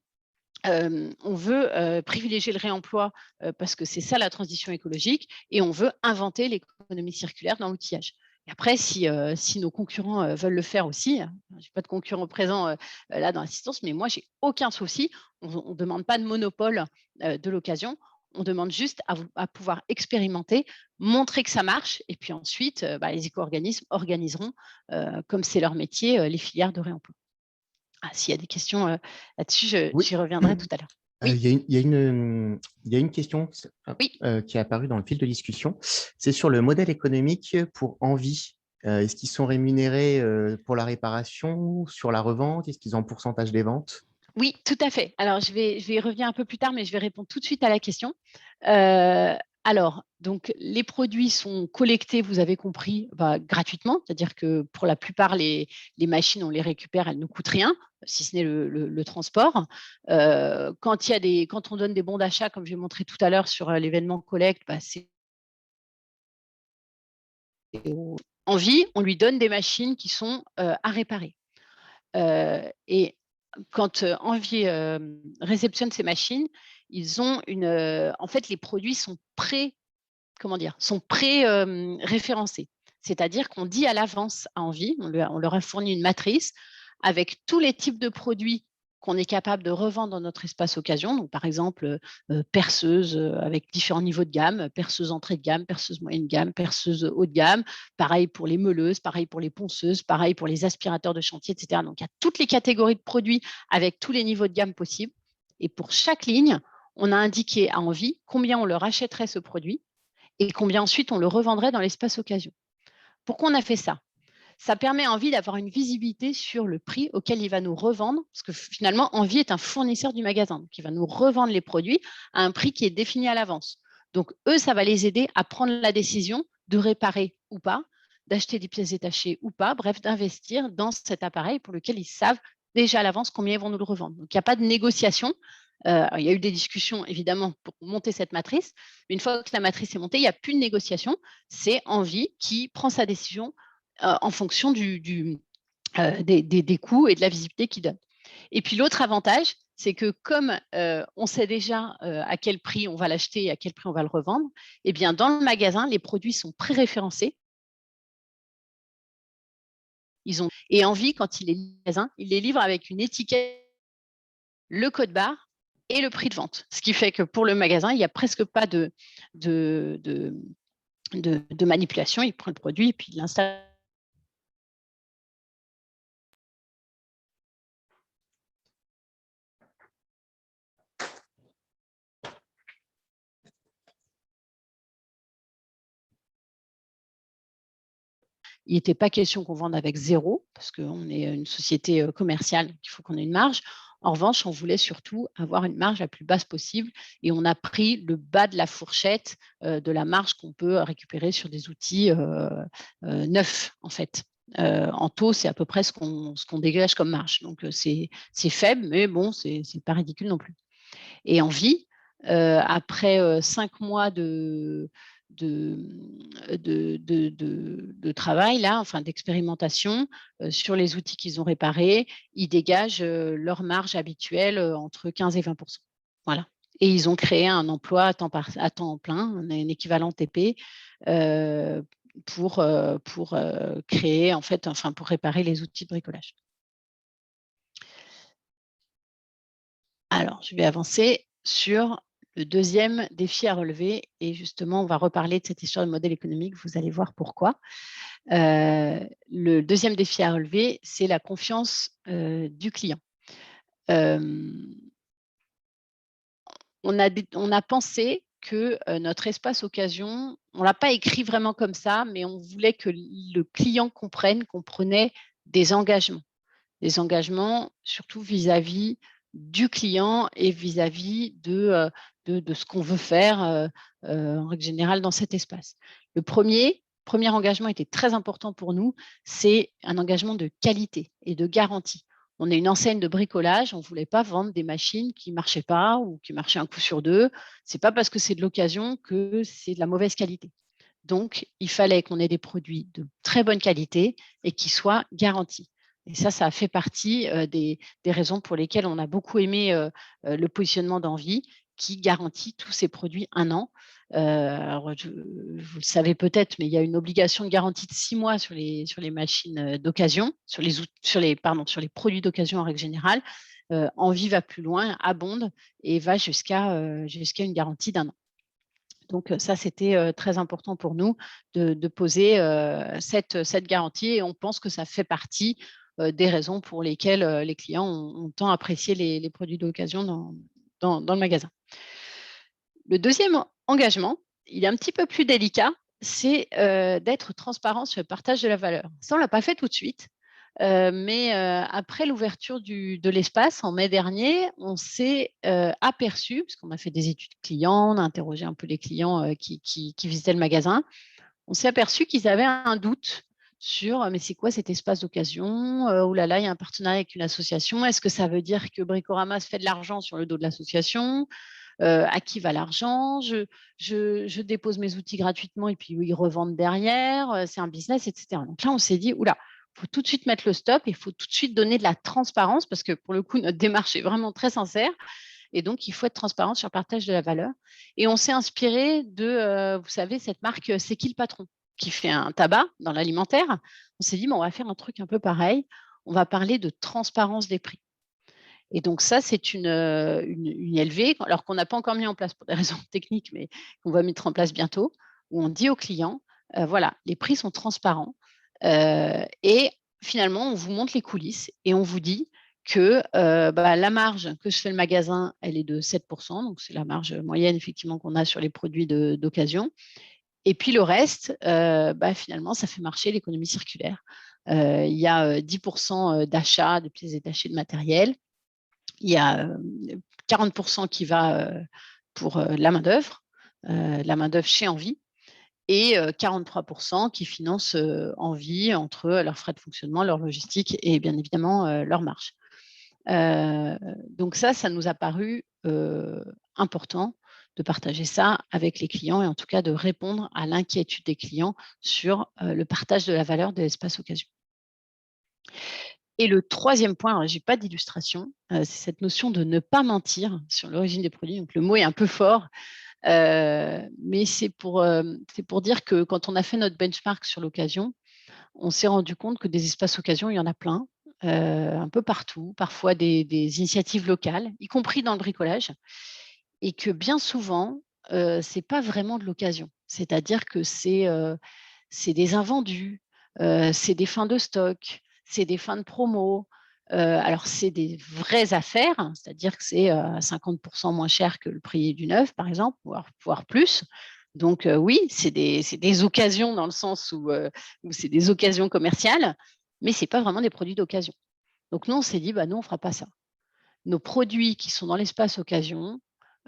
privilégier le réemploi parce que c'est ça la transition écologique, et on veut inventer l'économie circulaire dans l'outillage. Et après, si nos concurrents veulent le faire aussi, je n'ai pas de concurrents présents là dans l'assistance, mais moi, je n'ai aucun souci. On ne demande pas de monopole de l'occasion. On demande juste à pouvoir expérimenter, montrer que ça marche, et puis ensuite, les éco-organismes organiseront, comme c'est leur métier, les filières de réemploi. S'il y a des questions là-dessus, j'y reviendrai tout à l'heure. Oui. Il y a une question qui est apparue dans le fil de discussion. C'est sur le modèle économique pour Envie. Est-ce qu'ils sont rémunérés pour la réparation, sur la revente? Est-ce qu'ils ont un pourcentage des ventes? Oui, tout à fait. Alors, je vais y revenir un peu plus tard, mais je vais répondre tout de suite à la question. Alors, donc, les produits sont collectés, vous avez compris, gratuitement. C'est-à-dire que pour la plupart, les machines, on les récupère, elles ne nous coûtent rien, si ce n'est le transport. Quand on donne des bons d'achat, comme j'ai montré tout à l'heure sur l'événement collecte, c'est Envie, on lui donne des machines qui sont à réparer. Et quand Envie réceptionne ces machines, ils ont en fait, les produits sont référencés. C'est-à-dire qu'on dit à l'avance à Envie, on leur a fourni une matrice avec tous les types de produits qu'on est capable de revendre dans notre espace occasion. Donc, par exemple, perceuse avec différents niveaux de gamme, perceuse entrée de gamme, perceuse moyenne gamme, perceuse haut de gamme, pareil pour les meuleuses, pareil pour les ponceuses, pareil pour les aspirateurs de chantier, etc. Donc, il y a toutes les catégories de produits avec tous les niveaux de gamme possibles. Et pour chaque ligne, on a indiqué à Envie combien on leur achèterait ce produit et combien ensuite on le revendrait dans l'espace occasion. Pourquoi on a fait ça? Ça permet à Envie d'avoir une visibilité sur le prix auquel il va nous revendre, parce que finalement, Envie est un fournisseur du magasin, donc il va nous revendre les produits à un prix qui est défini à l'avance. Donc, eux, ça va les aider à prendre la décision de réparer ou pas, d'acheter des pièces détachées ou pas, bref, d'investir dans cet appareil pour lequel ils savent déjà à l'avance combien ils vont nous le revendre. Donc, il n'y a pas de négociation. Il y a eu des discussions, évidemment, pour monter cette matrice. Mais une fois que la matrice est montée, il n'y a plus de négociation. C'est Envie qui prend sa décision en fonction des coûts et de la visibilité qu'il donne. Et puis, l'autre avantage, c'est que comme on sait déjà à quel prix on va l'acheter et à quel prix on va le revendre, eh bien, dans le magasin, les produits sont pré-référencés. Et Envie, quand il est magasin, il les livre avec une étiquette, le code barre et le prix de vente. Ce qui fait que pour le magasin, il n'y a presque pas de manipulation. Il prend le produit et puis il l'installe. Il n'était pas question qu'on vende avec 0, parce qu'on est une société commerciale, il faut qu'on ait une marge. En revanche, on voulait surtout avoir une marge la plus basse possible et on a pris le bas de la fourchette de la marge qu'on peut récupérer sur des outils neufs, en fait. En taux, c'est à peu près ce qu'on dégage comme marge. Donc, c'est faible, mais bon, c'est pas ridicule non plus. Et Envie, après 5 mois de travail, là, enfin d'expérimentation sur les outils qu'ils ont réparés, ils dégagent leur marge habituelle entre 15 et 20%. Voilà. Et ils ont créé un emploi à temps plein, un équivalent TP, pour créer, en fait, enfin, pour réparer les outils de bricolage. Alors, je vais avancer sur le deuxième défi à relever. Et justement, on va reparler de cette histoire de modèle économique. Vous allez voir pourquoi. Le deuxième défi à relever, c'est la confiance du client. On a pensé que notre espace occasion, on ne l'a pas écrit vraiment comme ça, mais on voulait que le client comprenne qu'on prenait des engagements. Des engagements surtout vis-à-vis du client et vis-à-vis de ce qu'on veut faire en règle générale dans cet espace. Le premier engagement était très important pour nous, c'est un engagement de qualité et de garantie. On est une enseigne de bricolage, on ne voulait pas vendre des machines qui ne marchaient pas ou qui marchaient un coup sur deux. Ce n'est pas parce que c'est de l'occasion que c'est de la mauvaise qualité. Donc, il fallait qu'on ait des produits de très bonne qualité et qui soient garantis. Et ça a fait partie des raisons pour lesquelles on a beaucoup aimé le positionnement d'Envie, qui garantit tous ces produits 1 an. Alors, vous le savez peut-être, mais il y a une obligation de garantie de 6 mois sur les machines d'occasion, sur les produits d'occasion en règle générale. Envie va plus loin, abonde et va jusqu'à une garantie d'1 an. Donc, ça, c'était très important pour nous de poser cette garantie et on pense que ça fait partie des raisons pour lesquelles les clients ont tant apprécié les produits d'occasion dans le magasin. Le deuxième engagement, il est un petit peu plus délicat, c'est d'être transparent sur le partage de la valeur. Ça, on ne l'a pas fait tout de suite, mais après l'ouverture de l'espace en mai dernier, on s'est aperçu, parce qu'on a fait des études clients, on a interrogé un peu les clients qui visitaient le magasin, on s'est aperçu qu'ils avaient un doute sur mais c'est quoi cet espace d'occasion, oh là là, il y a un partenariat avec une association, est-ce que ça veut dire que Bricorama se fait de l'argent sur le dos de l'association, à qui va l'argent, je dépose mes outils gratuitement et puis ils revendent derrière, c'est un business, etc. Donc là, on s'est dit, oula, il faut tout de suite mettre le stop, il faut tout de suite donner de la transparence parce que pour le coup, notre démarche est vraiment très sincère. Et donc, il faut être transparent sur le partage de la valeur. Et on s'est inspiré de, vous savez, cette marque C'est qui le patron qui fait un tabac dans l'alimentaire. On s'est dit, on va faire un truc un peu pareil. On va parler de transparence des prix. Et donc, ça, c'est une ILV, alors qu'on n'a pas encore mis en place pour des raisons techniques, mais qu'on va mettre en place bientôt, où on dit aux clients, voilà, les prix sont transparents. Et finalement, on vous montre les coulisses et on vous dit que la marge que se fait le magasin, elle est de 7%, donc c'est la marge moyenne effectivement qu'on a sur les produits d'occasion. Et puis le reste, finalement, ça fait marcher l'économie circulaire. Il y a 10% d'achat de pièces détachées de matériel. Il y a 40% qui va pour la main-d'œuvre chez Envie, et 43% qui financent Envie entre leurs frais de fonctionnement, leur logistique et bien évidemment leur marge. Donc ça nous a paru important de partager ça avec les clients et en tout cas de répondre à l'inquiétude des clients sur le partage de la valeur de l'espace occasion. Et le troisième point, je n'ai pas d'illustration, c'est cette notion de ne pas mentir sur l'origine des produits. Donc le mot est un peu fort, mais c'est pour dire que quand on a fait notre benchmark sur l'occasion, on s'est rendu compte que des espaces occasion, il y en a plein, un peu partout, parfois des initiatives locales, y compris dans le bricolage, et que bien souvent, ce n'est pas vraiment de l'occasion. C'est-à-dire que c'est des invendus, c'est des fins de stock, c'est des fins de promo. Alors, c'est des vraies affaires, hein, c'est-à-dire que c'est 50% moins cher que le prix du neuf, par exemple, voire plus. Donc, oui, c'est des occasions dans le sens où c'est des occasions commerciales, mais ce n'est pas vraiment des produits d'occasion. Donc, nous, on s'est dit, nous, on ne fera pas ça. Nos produits qui sont dans l'espace occasion,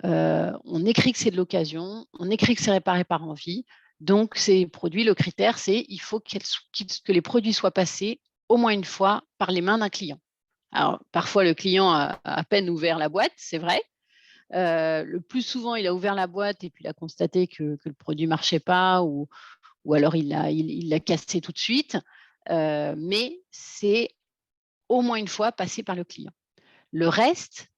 on écrit que c'est de l'occasion, on écrit que c'est réparé par envie. Donc, ces produits, le critère, c'est il faut que les produits soient passés au moins une fois par les mains d'un client. Alors, parfois, le client a à peine ouvert la boîte, c'est vrai. Le plus souvent, il a ouvert la boîte et puis il a constaté que le produit ne marchait pas ou alors il l'a cassé tout de suite. Mais c'est au moins une fois passé par le client. Le reste,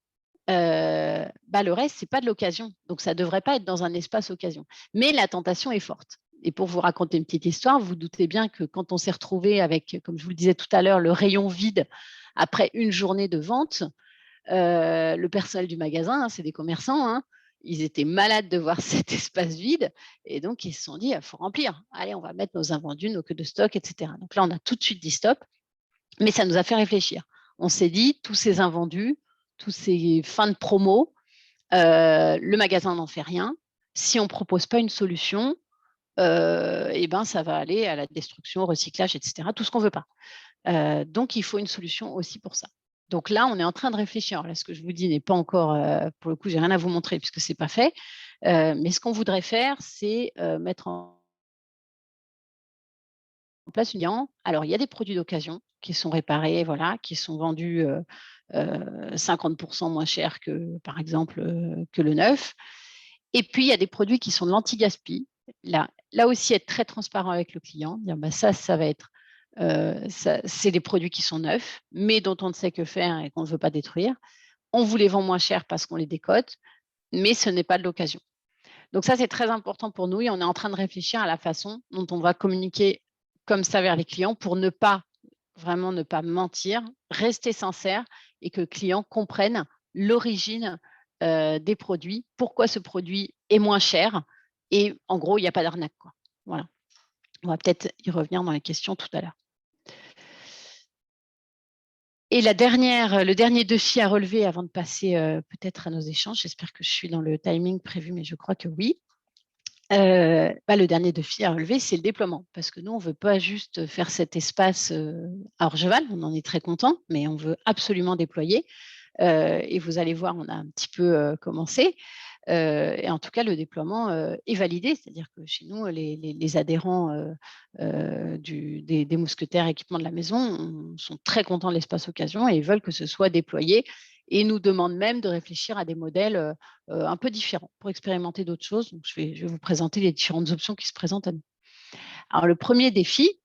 ce n'est pas de l'occasion. Donc, ça ne devrait pas être dans un espace occasion. Mais la tentation est forte. Et pour vous raconter une petite histoire, vous doutez bien que quand on s'est retrouvé avec, comme je vous le disais tout à l'heure, le rayon vide après une journée de vente, le personnel du magasin, c'est des commerçants, hein, ils étaient malades de voir cet espace vide et donc ils se sont dit, il faut remplir. Allez, on va mettre nos invendus, nos queues de stock, etc. Donc là, on a tout de suite dit stop, mais ça nous a fait réfléchir. On s'est dit, tous ces invendus, tous ces fins de promo, le magasin n'en fait rien. Si on ne propose pas une solution, ça va aller à la destruction, au recyclage, etc. Tout ce qu'on ne veut pas. Donc, il faut une solution aussi pour ça. Donc là, on est en train de réfléchir. Alors là, ce que je vous dis n'est pas encore, pour le coup, je n'ai rien à vous montrer puisque ce n'est pas fait. Mais ce qu'on voudrait faire, c'est mettre en place une gamme. Alors, il y a des produits d'occasion qui sont réparés, voilà, qui sont vendus 50% moins cher que, par exemple, que le neuf. Et puis, il y a des produits qui sont de l'anti-gaspi. Là aussi, être très transparent avec le client, dire ça va être, c'est des produits qui sont neufs, mais dont on ne sait que faire et qu'on ne veut pas détruire. On vous les vend moins cher parce qu'on les décote, mais ce n'est pas de l'occasion. Donc ça, c'est très important pour nous et on est en train de réfléchir à la façon dont on va communiquer comme ça vers les clients pour ne pas mentir, rester sincère et que le client comprenne l'origine des produits, pourquoi ce produit est moins cher et en gros, il n'y a pas d'arnaque, quoi. Voilà. On va peut-être y revenir dans les questions tout à l'heure. Et le dernier défi à relever avant de passer peut-être à nos échanges, j'espère que je suis dans le timing prévu, mais je crois que oui. Le dernier défi à relever, c'est le déploiement. Parce que nous, on ne veut pas juste faire cet espace à Orgeval, on en est très content, mais on veut absolument déployer. Et vous allez voir, on a un petit peu commencé. Et en tout cas, le déploiement est validé, c'est-à-dire que chez nous, les adhérents des mousquetaires équipements de la maison sont très contents de l'espace occasion et ils veulent que ce soit déployé et nous demandent même de réfléchir à des modèles un peu différents pour expérimenter d'autres choses. Donc, je vais vous présenter les différentes options qui se présentent à nous. Alors, le premier défi,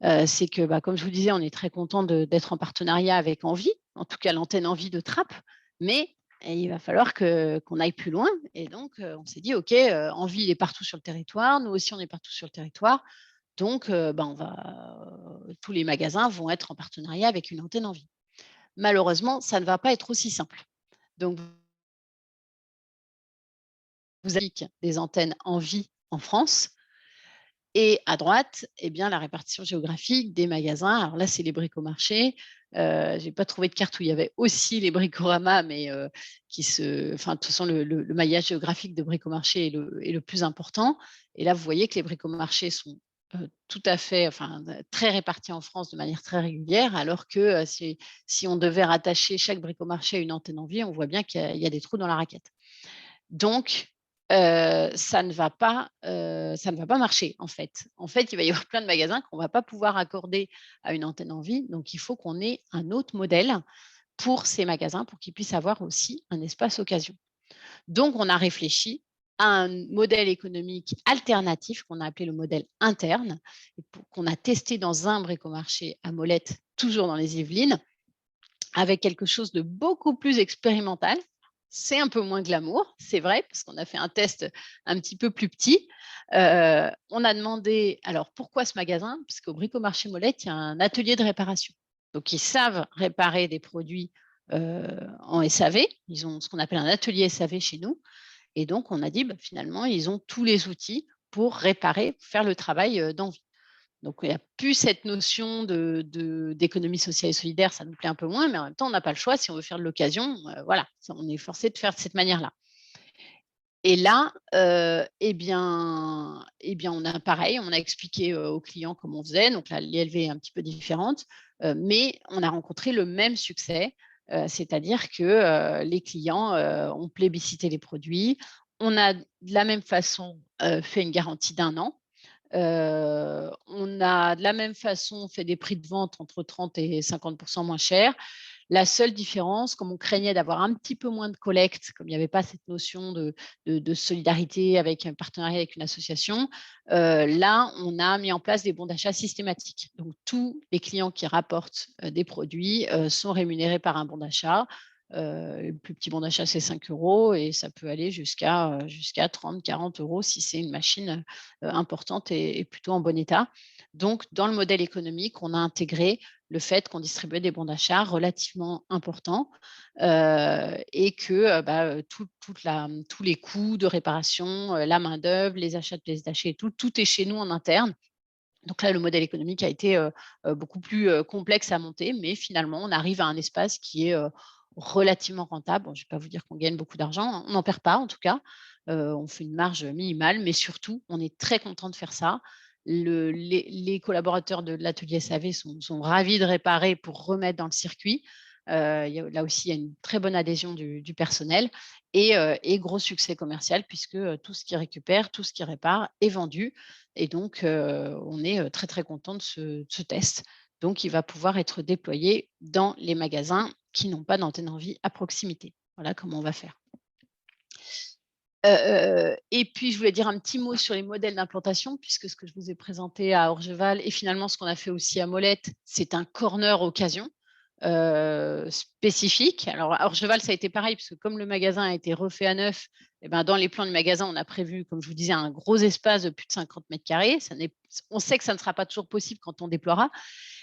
c'est que, comme je vous disais, on est très content d'être en partenariat avec Envie, en tout cas l'antenne Envie de Trappes, mais il va falloir qu'on aille plus loin. Et donc, on s'est dit, OK, Envie, il est partout sur le territoire, nous aussi, on est partout sur le territoire. Donc, tous les magasins vont être en partenariat avec une antenne Envie. Malheureusement, ça ne va pas être aussi simple. Donc, vous avez des antennes Envie en France. Et à droite, la répartition géographique des magasins. Alors là, c'est les bricomarchés. Je n'ai pas trouvé de carte où il y avait aussi les bricoramas, mais de toute façon, le maillage géographique de bricomarché est le plus important. Et là, vous voyez que les bricomarchés sont tout à fait, très répartis en France de manière très régulière, alors que si on devait rattacher chaque bricomarché à une antenne Envie, on voit bien qu'il y a des trous dans la raquette. Donc, ça ne va pas marcher, en fait. En fait, il va y avoir plein de magasins qu'on ne va pas pouvoir accorder à une antenne Envie. Donc, il faut qu'on ait un autre modèle pour ces magasins, pour qu'ils puissent avoir aussi un espace occasion. Donc, on a réfléchi à un modèle économique alternatif qu'on a appelé le modèle interne, qu'on a testé dans un bricomarché à Molette, toujours dans les Yvelines, avec quelque chose de beaucoup plus expérimental. C'est un peu moins glamour, c'est vrai, parce qu'on a fait un test un petit peu plus petit. On a demandé, alors pourquoi ce magasin? Parce qu'au bricomarché Molette, il y a un atelier de réparation. Donc, ils savent réparer des produits en SAV. Ils ont ce qu'on appelle un atelier SAV chez nous. Et donc, on a dit, finalement, ils ont tous les outils pour réparer, faire le travail d'envie. Donc, il n'y a plus cette notion d'économie sociale et solidaire, ça nous plaît un peu moins, mais en même temps, on n'a pas le choix. Si on veut faire de l'occasion, voilà, on est forcé de faire de cette manière-là. Et là, on a pareil, on a expliqué aux clients comment on faisait. Donc, là, l'ILV est un petit peu différente, mais on a rencontré le même succès. C'est-à-dire que les clients ont plébiscité les produits. On a de la même façon fait une garantie d'1 an. On a de la même façon fait des prix de vente entre 30 et 50% moins chers. La seule différence, comme on craignait d'avoir un petit peu moins de collecte, comme il n'y avait pas cette notion de solidarité avec un partenariat avec une association, là, on a mis en place des bons d'achat systématiques. Donc, tous les clients qui rapportent des produits sont rémunérés par un bon d'achat. Le plus petit bon d'achat, c'est 5 € et ça peut aller jusqu'à 30, 40 € si c'est une machine importante et plutôt en bon état. Donc, dans le modèle économique, on a intégré le fait qu'on distribuait des bons d'achat relativement importants et que tous les coûts de réparation, la main-d'œuvre, les achats de pièces d'achat et tout est chez nous en interne. Donc là, le modèle économique a été beaucoup plus complexe à monter, mais finalement, on arrive à un espace qui est relativement rentable. Bon, je ne vais pas vous dire qu'on gagne beaucoup d'argent, on n'en perd pas en tout cas. On fait une marge minimale, mais surtout, on est très content de faire ça. Les collaborateurs de l'atelier SAV sont ravis de réparer pour remettre dans le circuit. Là aussi, il y a une très bonne adhésion du personnel et gros succès commercial puisque tout ce qui récupère, tout ce qui répare est vendu. Et donc, on est très, très content de ce test. Donc, il va pouvoir être déployé dans les magasins qui n'ont pas d'antenne en vie à proximité. Voilà comment on va faire. Et puis, je voulais dire un petit mot sur les modèles d'implantation, puisque ce que je vous ai présenté à Orgeval et finalement ce qu'on a fait aussi à Molette, c'est un corner occasion spécifique. Alors, à Orgeval, ça a été pareil, parce que comme le magasin a été refait à neuf, dans les plans du magasin, on a prévu, comme je vous disais, un gros espace de plus de 50 mètres carrés. On sait que ça ne sera pas toujours possible quand on déploiera.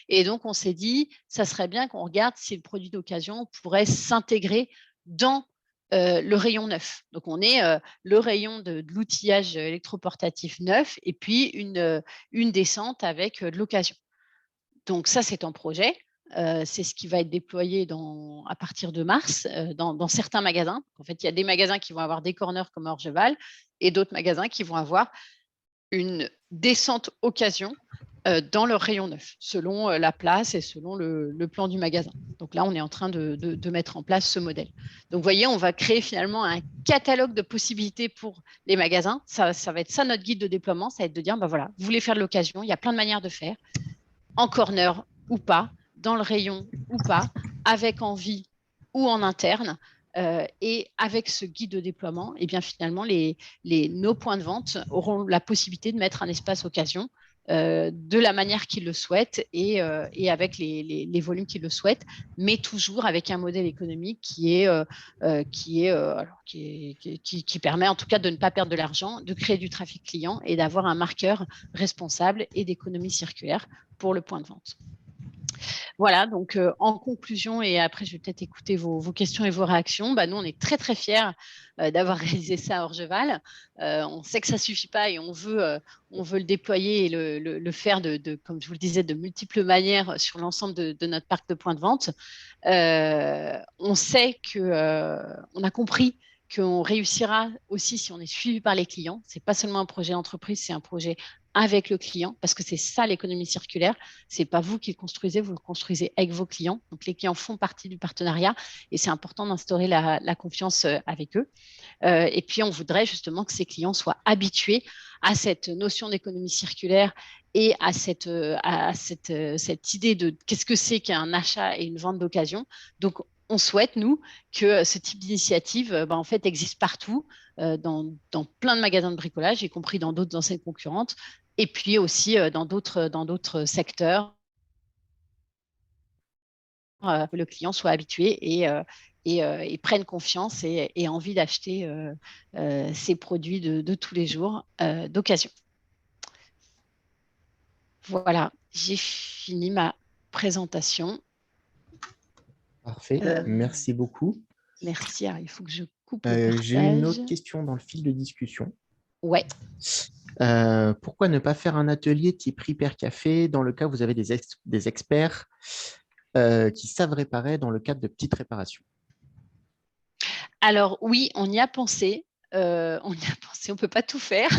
Et donc, on s'est dit, ça serait bien qu'on regarde si le produit d'occasion pourrait s'intégrer dans le rayon neuf. Donc, on est le rayon de l'outillage électroportatif neuf et puis une descente avec de l'occasion. Donc, ça, c'est en projet. C'est ce qui va être déployé à partir de mars dans certains magasins. En fait, il y a des magasins qui vont avoir des corners comme Orgeval et d'autres magasins qui vont avoir une descente occasion dans leur rayon neuf, selon la place et selon le plan du magasin. Donc là, on est en train de mettre en place ce modèle. Donc, vous voyez, on va créer finalement un catalogue de possibilités pour les magasins. Ça va être ça notre guide de déploiement, ça va être de dire, voilà, vous voulez faire de l'occasion, il y a plein de manières de faire, en corner ou pas, dans le rayon ou pas, avec en vie ou en interne. Et avec ce guide de déploiement, finalement, nos points de vente auront la possibilité de mettre un espace occasion de la manière qu'ils le souhaitent et avec les volumes qu'ils le souhaitent, mais toujours avec un modèle économique qui permet en tout cas de ne pas perdre de l'argent, de créer du trafic client et d'avoir un marqueur responsable et d'économie circulaire pour le point de vente. Voilà, donc en conclusion, et après je vais peut-être écouter vos questions et vos réactions, nous on est très très fiers d'avoir réalisé ça à Orgeval. On sait que ça ne suffit pas et on veut le déployer et le faire, comme je vous le disais, de multiples manières sur l'ensemble de notre parc de points de vente. On sait on a compris qu'on réussira aussi si on est suivi par les clients. Ce n'est pas seulement un projet d'entreprise, c'est un projet avec le client, parce que c'est ça l'économie circulaire. Ce n'est pas vous qui le construisez, vous le construisez avec vos clients. Donc, les clients font partie du partenariat et c'est important d'instaurer la confiance avec eux. Et puis, on voudrait justement que ces clients soient habitués à cette notion d'économie circulaire et à cette idée de qu'est-ce que c'est qu'un achat et une vente d'occasion. Donc, on souhaite, nous, que ce type d'initiative en fait, existe partout, dans plein de magasins de bricolage, y compris dans d'autres enseignes concurrentes, et puis aussi dans d'autres secteurs, que le client soit habitué et prenne confiance et envie d'acheter ces produits de tous les jours d'occasion. Voilà, j'ai fini ma présentation. Parfait, merci beaucoup. Merci. Alors, il faut que je coupe le partage. J'ai une autre question dans le fil de discussion. Ouais. Pourquoi ne pas faire un atelier type Repair Café dans le cas où vous avez des experts qui savent réparer dans le cadre de petites réparations? Alors oui, on y a pensé. On ne peut pas tout faire.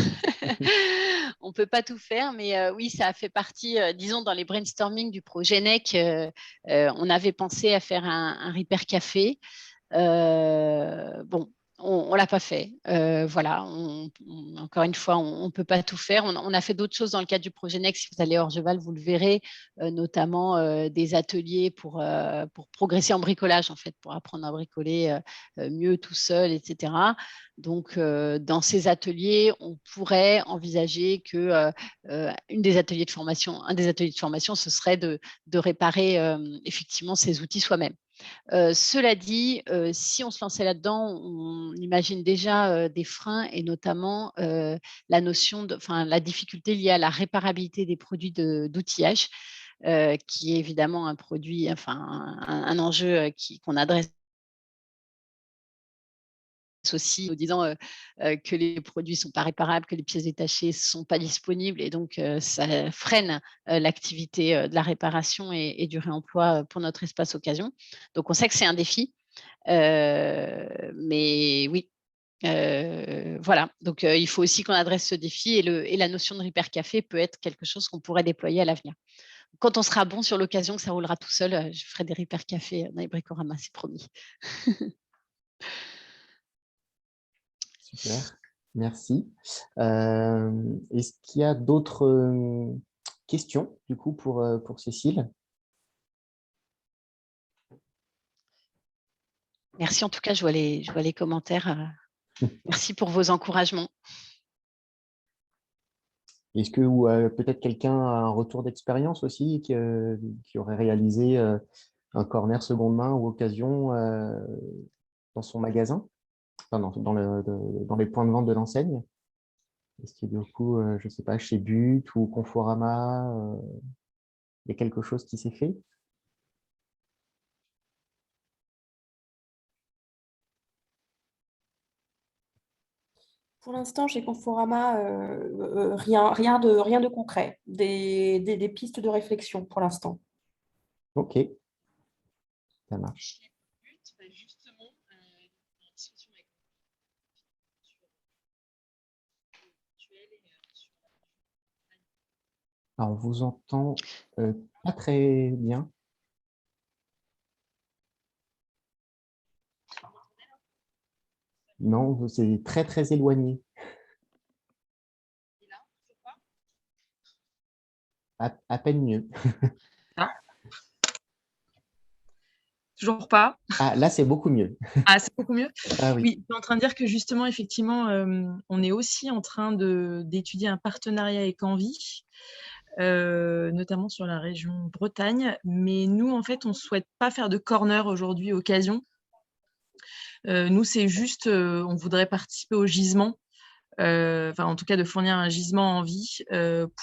On ne peut pas tout faire, mais oui, ça a fait partie, disons, dans les brainstorming du projet NEC, on avait pensé à faire un Repair Café. Bon, on ne l'a pas fait. Voilà, encore une fois, on ne peut pas tout faire. On a fait d'autres choses dans le cadre du projet NEC. Si vous allez à Orgeval, vous le verrez, notamment des ateliers pour progresser en bricolage, en fait, pour apprendre à bricoler mieux tout seul, etc. Donc, dans ces ateliers, on pourrait envisager que un des ateliers de formation, ce serait de réparer effectivement ces outils soi-même. Cela dit, si on se lançait là-dedans, on imagine déjà des freins et notamment la difficulté liée à la réparabilité des produits d'outillage, qui est évidemment un enjeu qu'on adresse aussi en disant que les produits ne sont pas réparables, que les pièces détachées ne sont pas disponibles et donc ça freine l'activité de la réparation et du réemploi pour notre espace occasion. Donc on sait que c'est un défi, mais oui. Voilà, donc il faut aussi qu'on adresse ce défi et la notion de Repair Café peut être quelque chose qu'on pourrait déployer à l'avenir. Quand on sera bon sur l'occasion, que ça roulera tout seul, je ferai des Repair Café dans les Bricorama, c'est promis. Super, merci. Est-ce qu'il y a d'autres questions du coup pour Cécile? Merci en tout cas, je vois les commentaires. Merci pour vos encouragements. Est-ce que peut-être quelqu'un a un retour d'expérience aussi qui aurait réalisé un corner seconde main ou occasion dans son magasin, enfin, dans les points de vente de l'enseigne? Est-ce qu'il y a du coup, je ne sais pas, chez But ou Conforama, il y a quelque chose qui s'est fait? Pour l'instant, chez Conforama, rien de concret. Des pistes de réflexion pour l'instant. Ok, ça marche. Alors, on vous entend pas très bien. Non, c'est très, très éloigné. À peine mieux. Toujours pas. Ah, là, c'est beaucoup mieux. Ah, c'est beaucoup mieux. Ah, oui. Oui, je suis en train de dire que justement, effectivement, on est aussi en train d'étudier un partenariat avec Envie, notamment sur la région Bretagne. Mais nous, en fait, on ne souhaite pas faire de corner aujourd'hui occasion. Nous, c'est juste, on voudrait participer au gisement, en tout cas de fournir un gisement Envie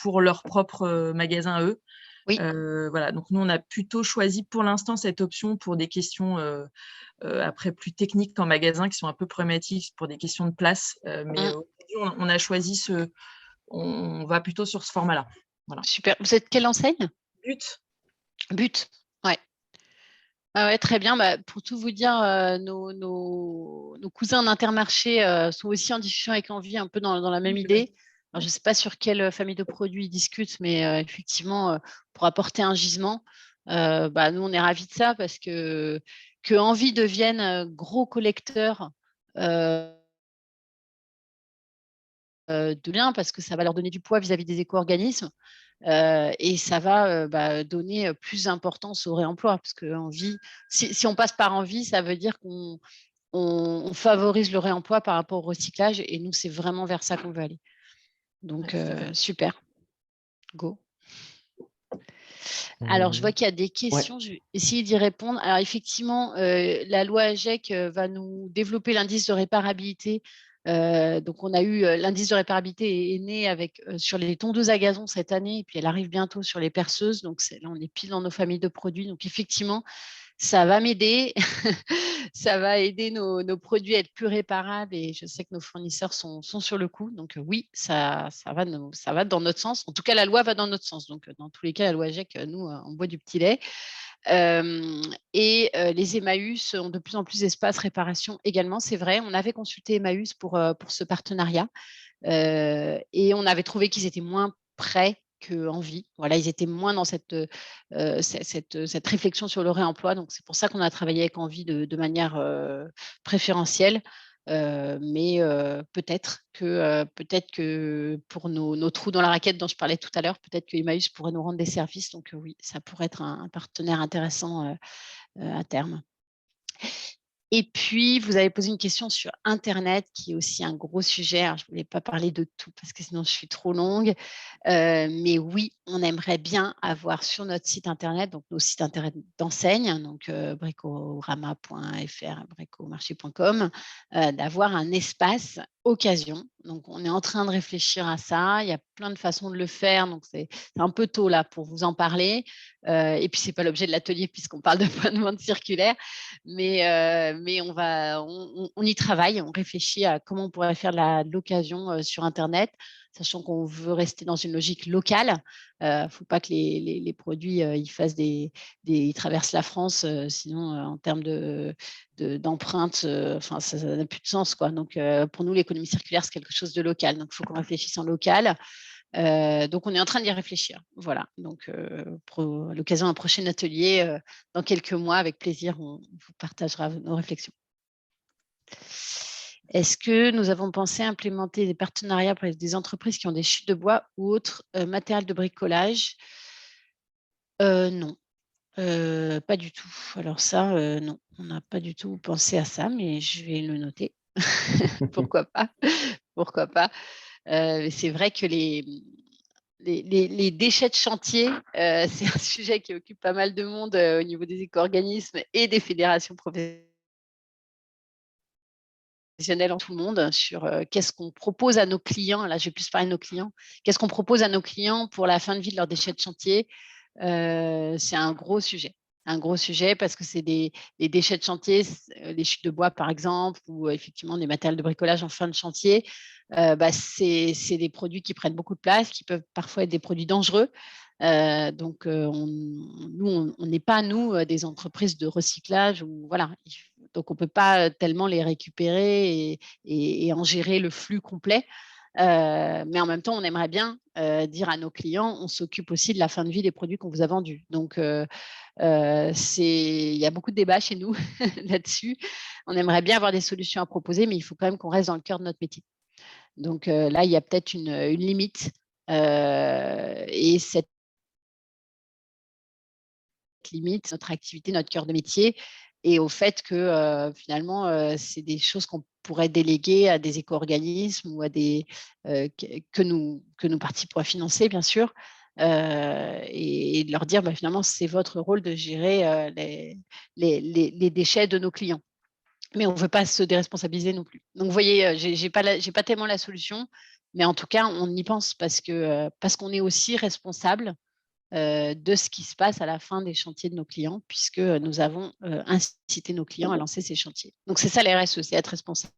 pour leur propre magasin à eux. Oui. Voilà, donc nous, on a plutôt choisi pour l'instant cette option pour des questions après plus techniques en magasin qui sont un peu problématiques pour des questions de place. Mais aujourd'hui, on a choisi on va plutôt sur ce format-là. Voilà. Super. Vous êtes quelle enseigne? But. But, ouais. Ah ouais, très bien. Pour tout vous dire, nos cousins d'Intermarché sont aussi en discussion avec Envie, un peu dans la même idée. Alors, je ne sais pas sur quelle famille de produits ils discutent, mais effectivement, pour apporter un gisement, nous, on est ravis de ça parce que Envie devienne gros collecteur de liens, parce que ça va leur donner du poids vis-à-vis des éco-organismes. Et ça va donner plus d'importance au réemploi, parce que si on passe par envie, ça veut dire qu'on favorise le réemploi par rapport au recyclage, et nous, c'est vraiment vers ça qu'on veut aller. Donc, super. Go. Alors, je vois qu'il y a des questions. Je vais essayer d'y répondre. Alors, effectivement, la loi AGEC va nous développer l'indice de réparabilité. Donc, on a eu l'indice de réparabilité est né sur les tondeuses à gazon cette année, et puis elle arrive bientôt sur les perceuses. Donc, là, on est pile dans nos familles de produits. Donc, effectivement, ça va m'aider. Ça va aider nos produits à être plus réparables, et je sais que nos fournisseurs sont sur le coup. Donc, oui, ça va dans notre sens. En tout cas, la loi va dans notre sens. Donc, dans tous les cas, la loi AGEC, nous, on boit du petit lait. Les Emmaüs ont de plus en plus d'espace réparation également. C'est vrai, on avait consulté Emmaüs pour ce partenariat, et on avait trouvé qu'ils étaient moins prêts qu'Envie. Voilà, ils étaient moins dans cette réflexion sur le réemploi. Donc, c'est pour ça qu'on a travaillé avec Envie de manière préférentielle. Mais peut-être que pour nos trous dans la raquette dont je parlais tout à l'heure, peut-être que Emmaüs pourrait nous rendre des services. Donc, oui, ça pourrait être un partenaire intéressant à terme. Et puis, vous avez posé une question sur Internet, qui est aussi un gros sujet. Alors, je ne voulais pas parler de tout parce que sinon, je suis trop longue. Mais oui, on aimerait bien avoir sur notre site Internet, donc nos sites Internet d'enseigne, donc bricorama.fr, bricomarché.com, d'avoir un espace occasion. Donc, on est en train de réfléchir à ça. Il y a plein de façons de le faire. Donc, c'est un peu tôt là pour vous en parler. Et puis, ce n'est pas l'objet de l'atelier puisqu'on parle de point de vente circulaire. Mais on y travaille. On réfléchit à comment on pourrait faire de l'occasion sur Internet, sachant qu'on veut rester dans une logique locale. Il ne faut pas que les produits ils traversent la France, sinon en termes d'empreinte, ça n'a plus de sens, quoi. Donc, pour nous, l'économie circulaire, c'est quelque chose de local. Donc, il faut qu'on réfléchisse en local. Donc, on est en train d'y réfléchir. Voilà. Donc, à l'occasion d'un prochain atelier, dans quelques mois, avec plaisir, on vous partagera nos réflexions. Est-ce que nous avons pensé à implémenter des partenariats pour des entreprises qui ont des chutes de bois ou autres matériels de bricolage? Non, pas du tout. Alors ça, non, on n'a pas du tout pensé à ça, mais je vais le noter. Pourquoi pas? Pourquoi pas? C'est vrai que les déchets de chantier, c'est un sujet qui occupe pas mal de monde au niveau des éco-organismes et des fédérations professionnelles en tout le monde, sur qu'est-ce qu'on propose à nos clients. Là, je vais plus parler de nos clients. Qu'est-ce qu'on propose à nos clients pour la fin de vie de leurs déchets de chantier? C'est un gros sujet. Un gros sujet parce que c'est les déchets de chantier, les chutes de bois par exemple, ou effectivement des matériels de bricolage en fin de chantier. C'est des produits qui prennent beaucoup de place, qui peuvent parfois être des produits dangereux. Donc, nous, on n'est pas, des entreprises de recyclage. Voilà. Donc, on ne peut pas tellement les récupérer et en gérer le flux complet. Mais en même temps, on aimerait bien dire à nos clients, on s'occupe aussi de la fin de vie des produits qu'on vous a vendus. Donc, il y a beaucoup de débats chez nous là-dessus. On aimerait bien avoir des solutions à proposer, mais il faut quand même qu'on reste dans le cœur de notre métier. Donc là, il y a peut-être une limite. Et cette limite, notre activité, notre cœur de métier, et au fait que finalement, c'est des choses qu'on pourrait déléguer à des éco-organismes ou à que nos parties pourraient financer, bien sûr, et de leur dire finalement, c'est votre rôle de gérer les déchets de nos clients. Mais on ne veut pas se déresponsabiliser non plus. Donc, vous voyez, je n'ai pas tellement la solution, mais en tout cas, on y pense parce qu'on est aussi responsable de ce qui se passe à la fin des chantiers de nos clients, puisque nous avons incité nos clients à lancer ces chantiers. Donc, c'est ça la RSE, c'est être responsable.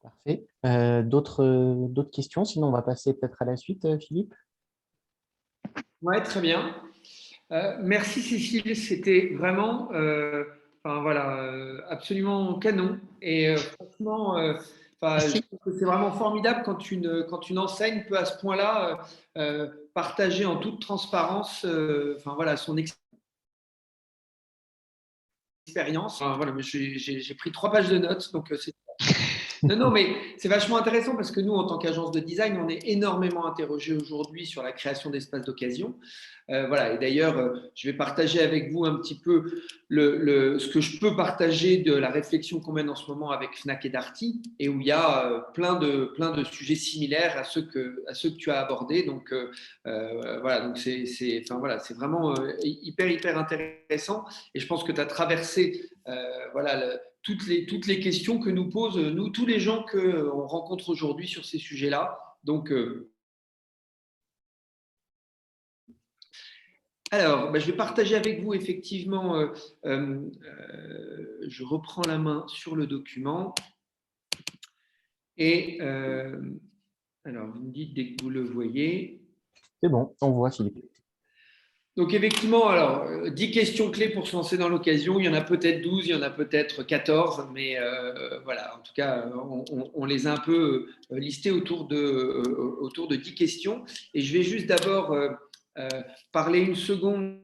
Parfait. D'autres questions? Sinon, on va passer peut-être à la suite, Philippe. Oui, très bien. Merci Cécile, c'était vraiment absolument canon. Et franchement, je trouve que c'est vraiment formidable quand une enseigne peut à ce point-là partager en toute transparence son expérience. expérience. Enfin, voilà, j'ai pris 3 pages de notes, donc c'est… Non, mais c'est vachement intéressant parce que nous, en tant qu'agence de design, on est énormément interrogé aujourd'hui sur la création d'espaces d'occasion. Voilà, et d'ailleurs, je vais partager avec vous un petit peu ce que je peux partager de la réflexion qu'on mène en ce moment avec Fnac et Darty, et où il y a plein de sujets similaires à ceux que tu as abordés. Donc voilà, donc c'est vraiment hyper intéressant, et je pense que tu as traversé voilà, toutes les questions que nous posent nous tous les gens qu'on rencontre aujourd'hui sur ces sujets-là. Donc alors, je vais partager avec vous effectivement, je reprends la main sur le document, et alors vous me dites dès que vous le voyez. C'est bon, on voit, Philippe. Donc effectivement, alors 10 questions clés pour se lancer dans l'occasion. Il y en a peut-être 12, il y en a peut-être 14, mais voilà, en tout cas, on les a un peu listées autour de 10 questions. Et je vais juste d'abord parler une seconde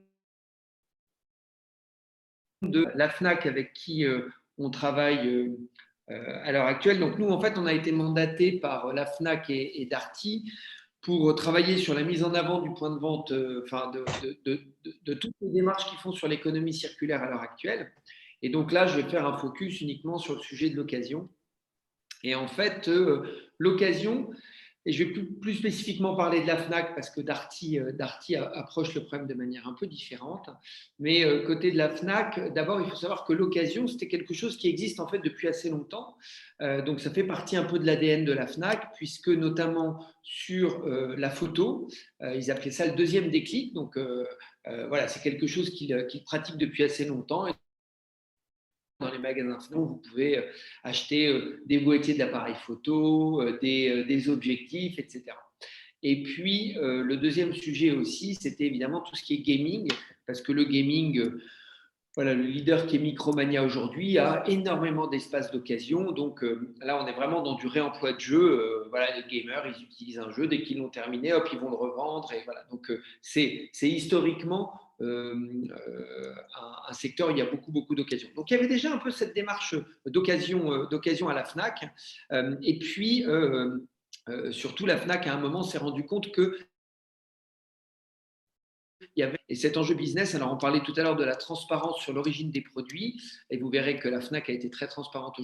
de la Fnac avec qui on travaille à l'heure actuelle. Donc nous, en fait, on a été mandaté par la Fnac et Darty pour travailler sur la mise en avant du point de vente, de toutes les démarches qu'ils font sur l'économie circulaire à l'heure actuelle. Et donc là, je vais faire un focus uniquement sur le sujet de l'occasion. Et en fait, l'occasion, et je vais plus spécifiquement parler de la Fnac parce que Darty approche le problème de manière un peu différente. Mais côté de la Fnac, d'abord, il faut savoir que l'occasion, c'était quelque chose qui existe en fait depuis assez longtemps. Donc, ça fait partie un peu de l'ADN de la Fnac, puisque notamment sur la photo, ils appelaient ça le deuxième déclic. Donc, voilà, c'est quelque chose qu'ils pratiquent depuis assez longtemps. Et dans les magasins Fnac, vous pouvez acheter des boîtiers d'appareils photo, des objectifs, etc. Et puis, le deuxième sujet aussi, c'était évidemment tout ce qui est gaming, parce que le gaming, voilà, le leader qui est Micromania aujourd'hui a énormément d'espaces d'occasion. Donc là, on est vraiment dans du réemploi de jeux. Voilà, les gamers, ils utilisent un jeu, dès qu'ils l'ont terminé, hop, ils vont le revendre. Et voilà. Donc c'est historiquement un secteur où il y a beaucoup d'occasions. Donc il y avait déjà un peu cette démarche d'occasion à la Fnac. Et puis surtout, la Fnac à un moment s'est rendu compte que et cet enjeu business, alors on parlait tout à l'heure de la transparence sur l'origine des produits, et vous verrez que la Fnac a été très transparente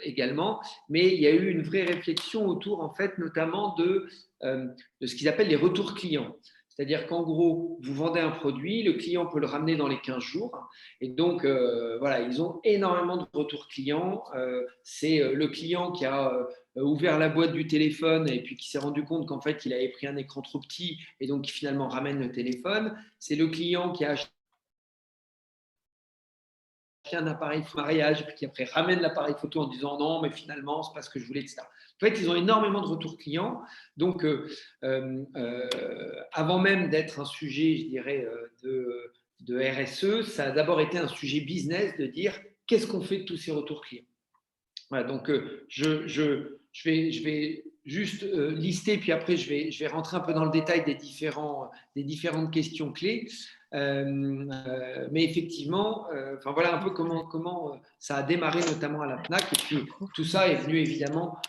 également, mais il y a eu une vraie réflexion autour, en fait, notamment de ce qu'ils appellent les retours clients. C'est-à-dire qu'en gros, vous vendez un produit, le client peut le ramener dans les 15 jours. Et donc, voilà, ils ont énormément de retours clients. C'est le client qui a ouvert la boîte du téléphone et puis qui s'est rendu compte qu'en fait, il avait pris un écran trop petit et donc qui finalement ramène le téléphone. C'est le client qui a acheté un appareil photo mariage, puis qui après ramène l'appareil photo en disant non, mais finalement, c'est pas ce que je voulais, etc. En fait, ils ont énormément de retours clients. Donc, avant même d'être un sujet, je dirais, de RSE, ça a d'abord été un sujet business de dire qu'est-ce qu'on fait de tous ces retours clients. Voilà, donc, je vais juste lister, puis après, je vais rentrer un peu dans le détail des différentes questions clés. Mais effectivement, voilà un peu comment ça a démarré notamment à la Fnac, et puis tout ça est venu évidemment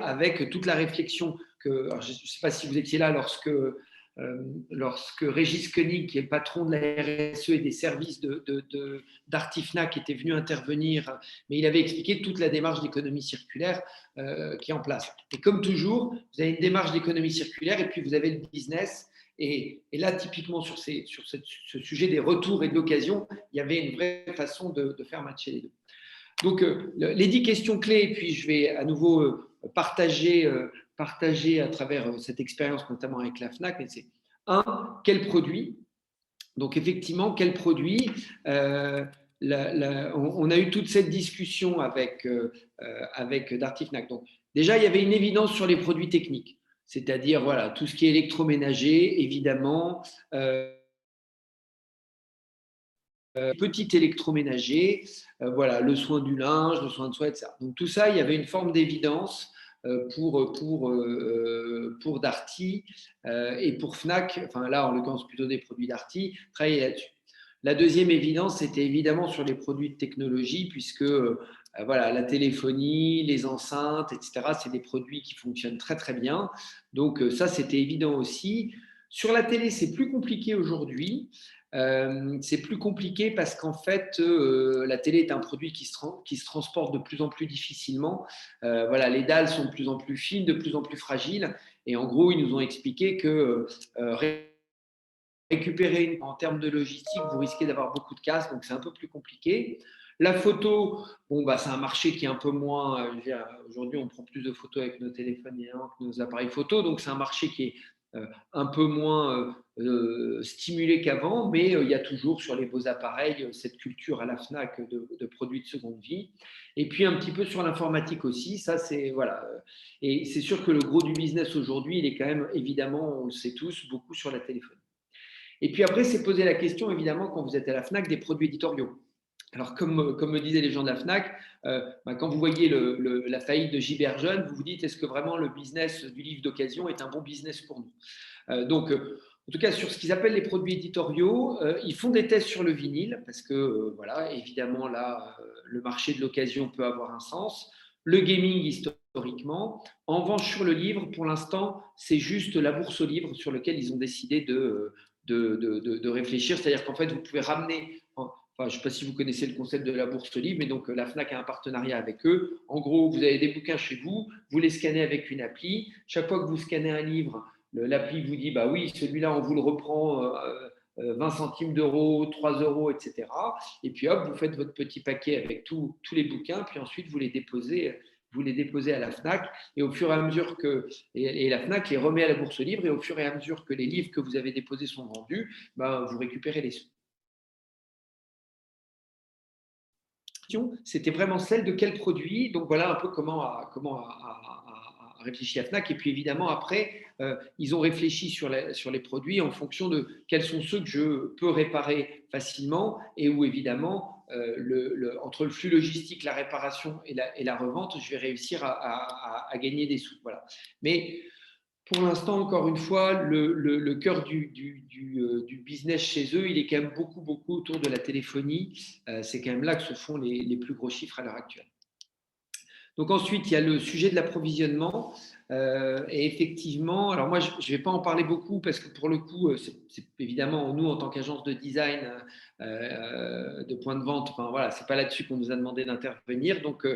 avec toute la réflexion que, alors je ne sais pas si vous étiez là lorsque Régis Koenig, qui est le patron de la RSE et des services Darty Fnac, était venu intervenir, mais il avait expliqué toute la démarche d'économie circulaire qui est en place. Et comme toujours, vous avez une démarche d'économie circulaire et puis vous avez le business. Et là, typiquement, sur ce sujet des retours et de l'occasion, il y avait une vraie façon de faire matcher les deux. Donc, les 10 questions clés, et puis je vais à nouveau partager à travers cette expérience, notamment avec la Fnac, mais c'est quel produit? Donc, effectivement, quel produit? On a eu toute cette discussion avec Darty Fnac. Donc, déjà, il y avait une évidence sur les produits techniques, c'est-à-dire voilà, tout ce qui est électroménager, évidemment, petit électroménager, voilà, le soin du linge, le soin de soi, etc. Donc tout ça, il y avait une forme d'évidence pour Darty et pour Fnac, enfin là en l'occurrence plutôt des produits Darty, travailler là-dessus. La deuxième évidence, c'était évidemment sur les produits de technologie, puisque voilà, la téléphonie, les enceintes, etc., c'est des produits qui fonctionnent très très bien. Donc ça, c'était évident aussi. Sur la télé, c'est plus compliqué aujourd'hui. C'est plus compliqué parce qu'en fait, la télé est un produit qui se transporte de plus en plus difficilement. Voilà, les dalles sont de plus en plus fines, de plus en plus fragiles. Et en gros, ils nous ont expliqué que récupérer en termes de logistique, vous risquez d'avoir beaucoup de casse, donc c'est un peu plus compliqué. La photo, bon, bah, c'est un marché qui est un peu moins. Aujourd'hui, on prend plus de photos avec nos téléphones que nos appareils photo, donc c'est un marché qui est un peu moins stimulé qu'avant, mais il y a toujours sur les beaux appareils cette culture à la Fnac de produits de seconde vie. Et puis un petit peu sur l'informatique aussi, ça c'est voilà. Et c'est sûr que le gros du business aujourd'hui, il est quand même évidemment, on le sait tous, beaucoup sur la téléphonie. Et puis après, c'est poser la question, évidemment, quand vous êtes à la Fnac, des produits éditoriaux. Alors, comme me disaient les gens de la Fnac, quand vous voyez la faillite de Giberjeune, vous vous dites, est-ce que vraiment le business du livre d'occasion est un bon business pour nous ? Donc, en tout cas, sur ce qu'ils appellent les produits éditoriaux, ils font des tests sur le vinyle, parce que, voilà, évidemment, là, le marché de l'occasion peut avoir un sens. Le gaming, historiquement. En revanche, sur le livre, pour l'instant, c'est juste la bourse au livre sur lequel ils ont décidé de réfléchir. C'est-à-dire qu'en fait, vous pouvez ramener, je ne sais pas si vous connaissez le concept de la bourse au livre, mais donc la Fnac a un partenariat avec eux. En gros, vous avez des bouquins chez vous, vous les scannez avec une appli. Chaque fois que vous scannez un livre, l'appli vous dit, bah oui, celui-là, on vous le reprend 20 centimes d'euros, 3 euros, etc. Et puis hop, vous faites votre petit paquet avec tous les bouquins, puis ensuite vous les déposez à la Fnac, et au fur et à mesure que et la Fnac les remet à la bourse aux livres, et au fur et à mesure que les livres que vous avez déposés sont vendus, vous récupérez les sous. C'était vraiment celle de quel produit. Donc voilà un peu comment a réfléchi la Fnac. Et puis évidemment après, ils ont réfléchi sur les produits en fonction de quels sont ceux que je peux réparer facilement, et où évidemment entre le flux logistique, la réparation et la revente, je vais réussir à gagner des sous. Voilà. Mais pour l'instant, encore une fois, le cœur du business chez eux, il est quand même beaucoup autour de la téléphonie. C'est quand même là que se font les plus gros chiffres à l'heure actuelle. Donc ensuite, il y a le sujet de l'approvisionnement. Et effectivement, alors moi, je ne vais pas en parler beaucoup parce que pour le coup, c'est évidemment, nous, en tant qu'agence de design, de point de vente, enfin, voilà, ce n'est pas là-dessus qu'on nous a demandé d'intervenir. Donc,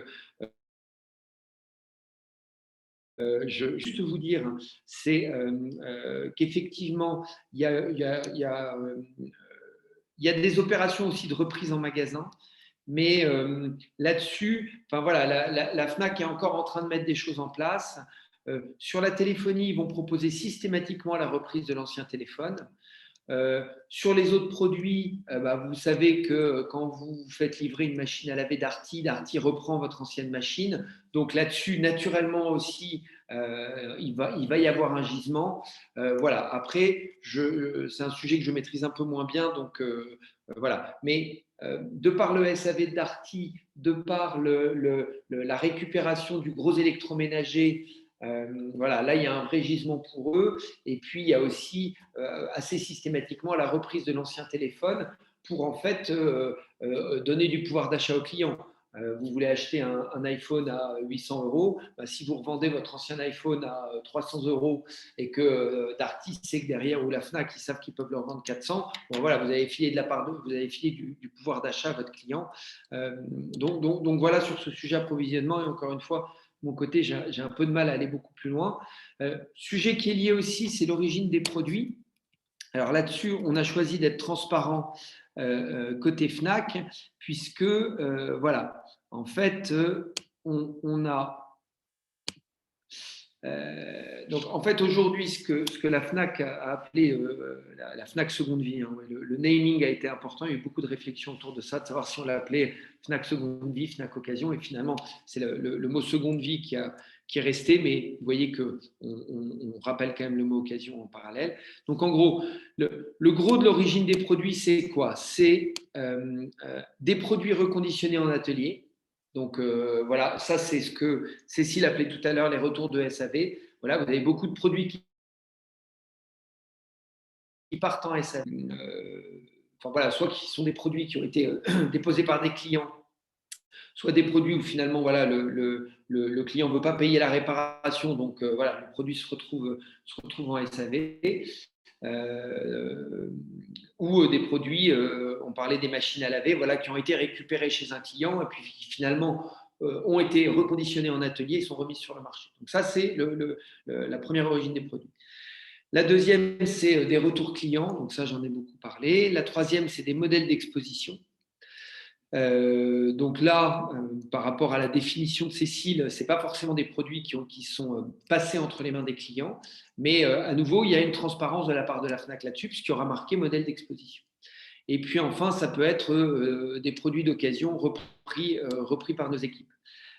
juste vous dire, c'est qu'effectivement, il y a des opérations aussi de reprise en magasin, mais là-dessus, enfin voilà, la Fnac est encore en train de mettre des choses en place. Sur la téléphonie, ils vont proposer systématiquement la reprise de l'ancien téléphone. Sur les autres produits, vous savez que quand vous faites livrer une machine à laver Darty reprend votre ancienne machine. Donc là-dessus, naturellement aussi, il va y avoir un gisement. Voilà. Après, c'est un sujet que je maîtrise un peu moins bien, donc voilà. Mais de par le SAV de Darty, de par la récupération du gros électroménager, voilà, là, il y a un vrai gisement pour eux. Et puis, il y a aussi assez systématiquement la reprise de l'ancien téléphone pour en fait donner du pouvoir d'achat aux clients. Vous voulez acheter un iPhone à 800 €, si vous revendez votre ancien iPhone à 300 € et que Darty sait que derrière, ou la Fnac, ils savent qu'ils peuvent le revendre 400, bon, voilà, vous avez filé de la part d'eux, vous avez filé du pouvoir d'achat à votre client. Donc voilà sur ce sujet approvisionnement. Et encore une fois, mon côté, j'ai un peu de mal à aller beaucoup plus loin. Sujet qui est lié aussi, c'est l'origine des produits. Alors là-dessus, on a choisi d'être transparent côté Fnac, puisque, voilà, en fait, on a… donc, en fait, aujourd'hui, ce que la Fnac a appelé la Fnac seconde vie, hein, le naming a été important. Il y a eu beaucoup de réflexions autour de ça, de savoir si on l'appelait Fnac seconde vie, Fnac occasion. Et finalement, c'est le mot seconde vie qui est resté. Mais vous voyez qu'on rappelle quand même le mot occasion en parallèle. Donc, en gros, le gros de l'origine des produits, c'est quoi ? C'est des produits reconditionnés en atelier. Donc voilà, ça c'est ce que Cécile appelait tout à l'heure les retours de SAV. Voilà, vous avez beaucoup de produits qui partent en SAV. Enfin voilà, soit qui sont des produits qui ont été déposés par des clients, soit des produits où finalement voilà, le client ne veut pas payer la réparation, donc voilà, le produit se retrouve en SAV. Ou des produits, on parlait des machines à laver, voilà, qui ont été récupérées chez un client et puis qui finalement ont été reconditionnés en atelier et sont remis sur le marché. Donc ça, c'est la première origine des produits. La deuxième, c'est des retours clients, donc ça, j'en ai beaucoup parlé. La troisième, c'est des modèles d'exposition. Donc là, par rapport à la définition de Cécile, ce n'est pas forcément des produits qui sont passés entre les mains des clients, mais à nouveau, il y a une transparence de la part de la FNAC là-dessus, puisqu'il y aura marqué modèle d'exposition. Et puis enfin, ça peut être des produits d'occasion repris par nos équipes.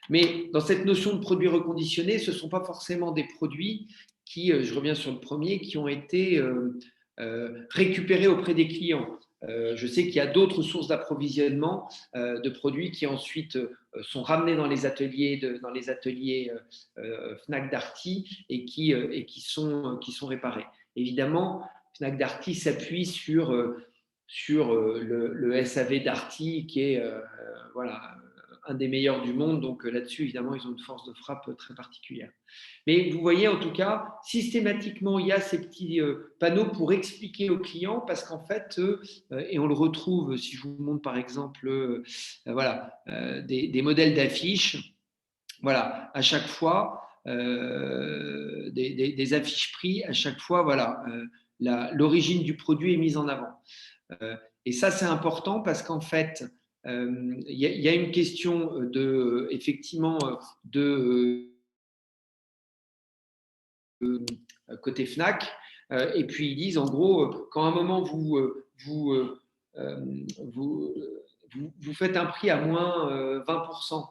Mais dans cette notion de produits reconditionnés, ce ne sont pas forcément des produits qui, je reviens sur le premier, qui ont été récupérés auprès des clients. Je sais qu'il y a d'autres sources d'approvisionnement de produits qui ensuite sont ramenés dans les ateliers Fnac Darty et qui sont réparés. Évidemment, Fnac Darty s'appuie sur le SAV Darty qui est voilà, un des meilleurs du monde. Donc là-dessus, évidemment, ils ont une force de frappe très particulière. Mais vous voyez, en tout cas, systématiquement, il y a ces petits panneaux pour expliquer aux clients parce qu'en fait, et on le retrouve, si je vous montre par exemple voilà, des modèles d'affiches, voilà, à chaque fois, des affiches prix, à chaque fois, voilà, l'origine du produit est mise en avant. Et ça, c'est important parce qu'en fait, il y a une question effectivement de côté Fnac, et puis ils disent en gros, quand à un moment vous faites un prix à moins 20%,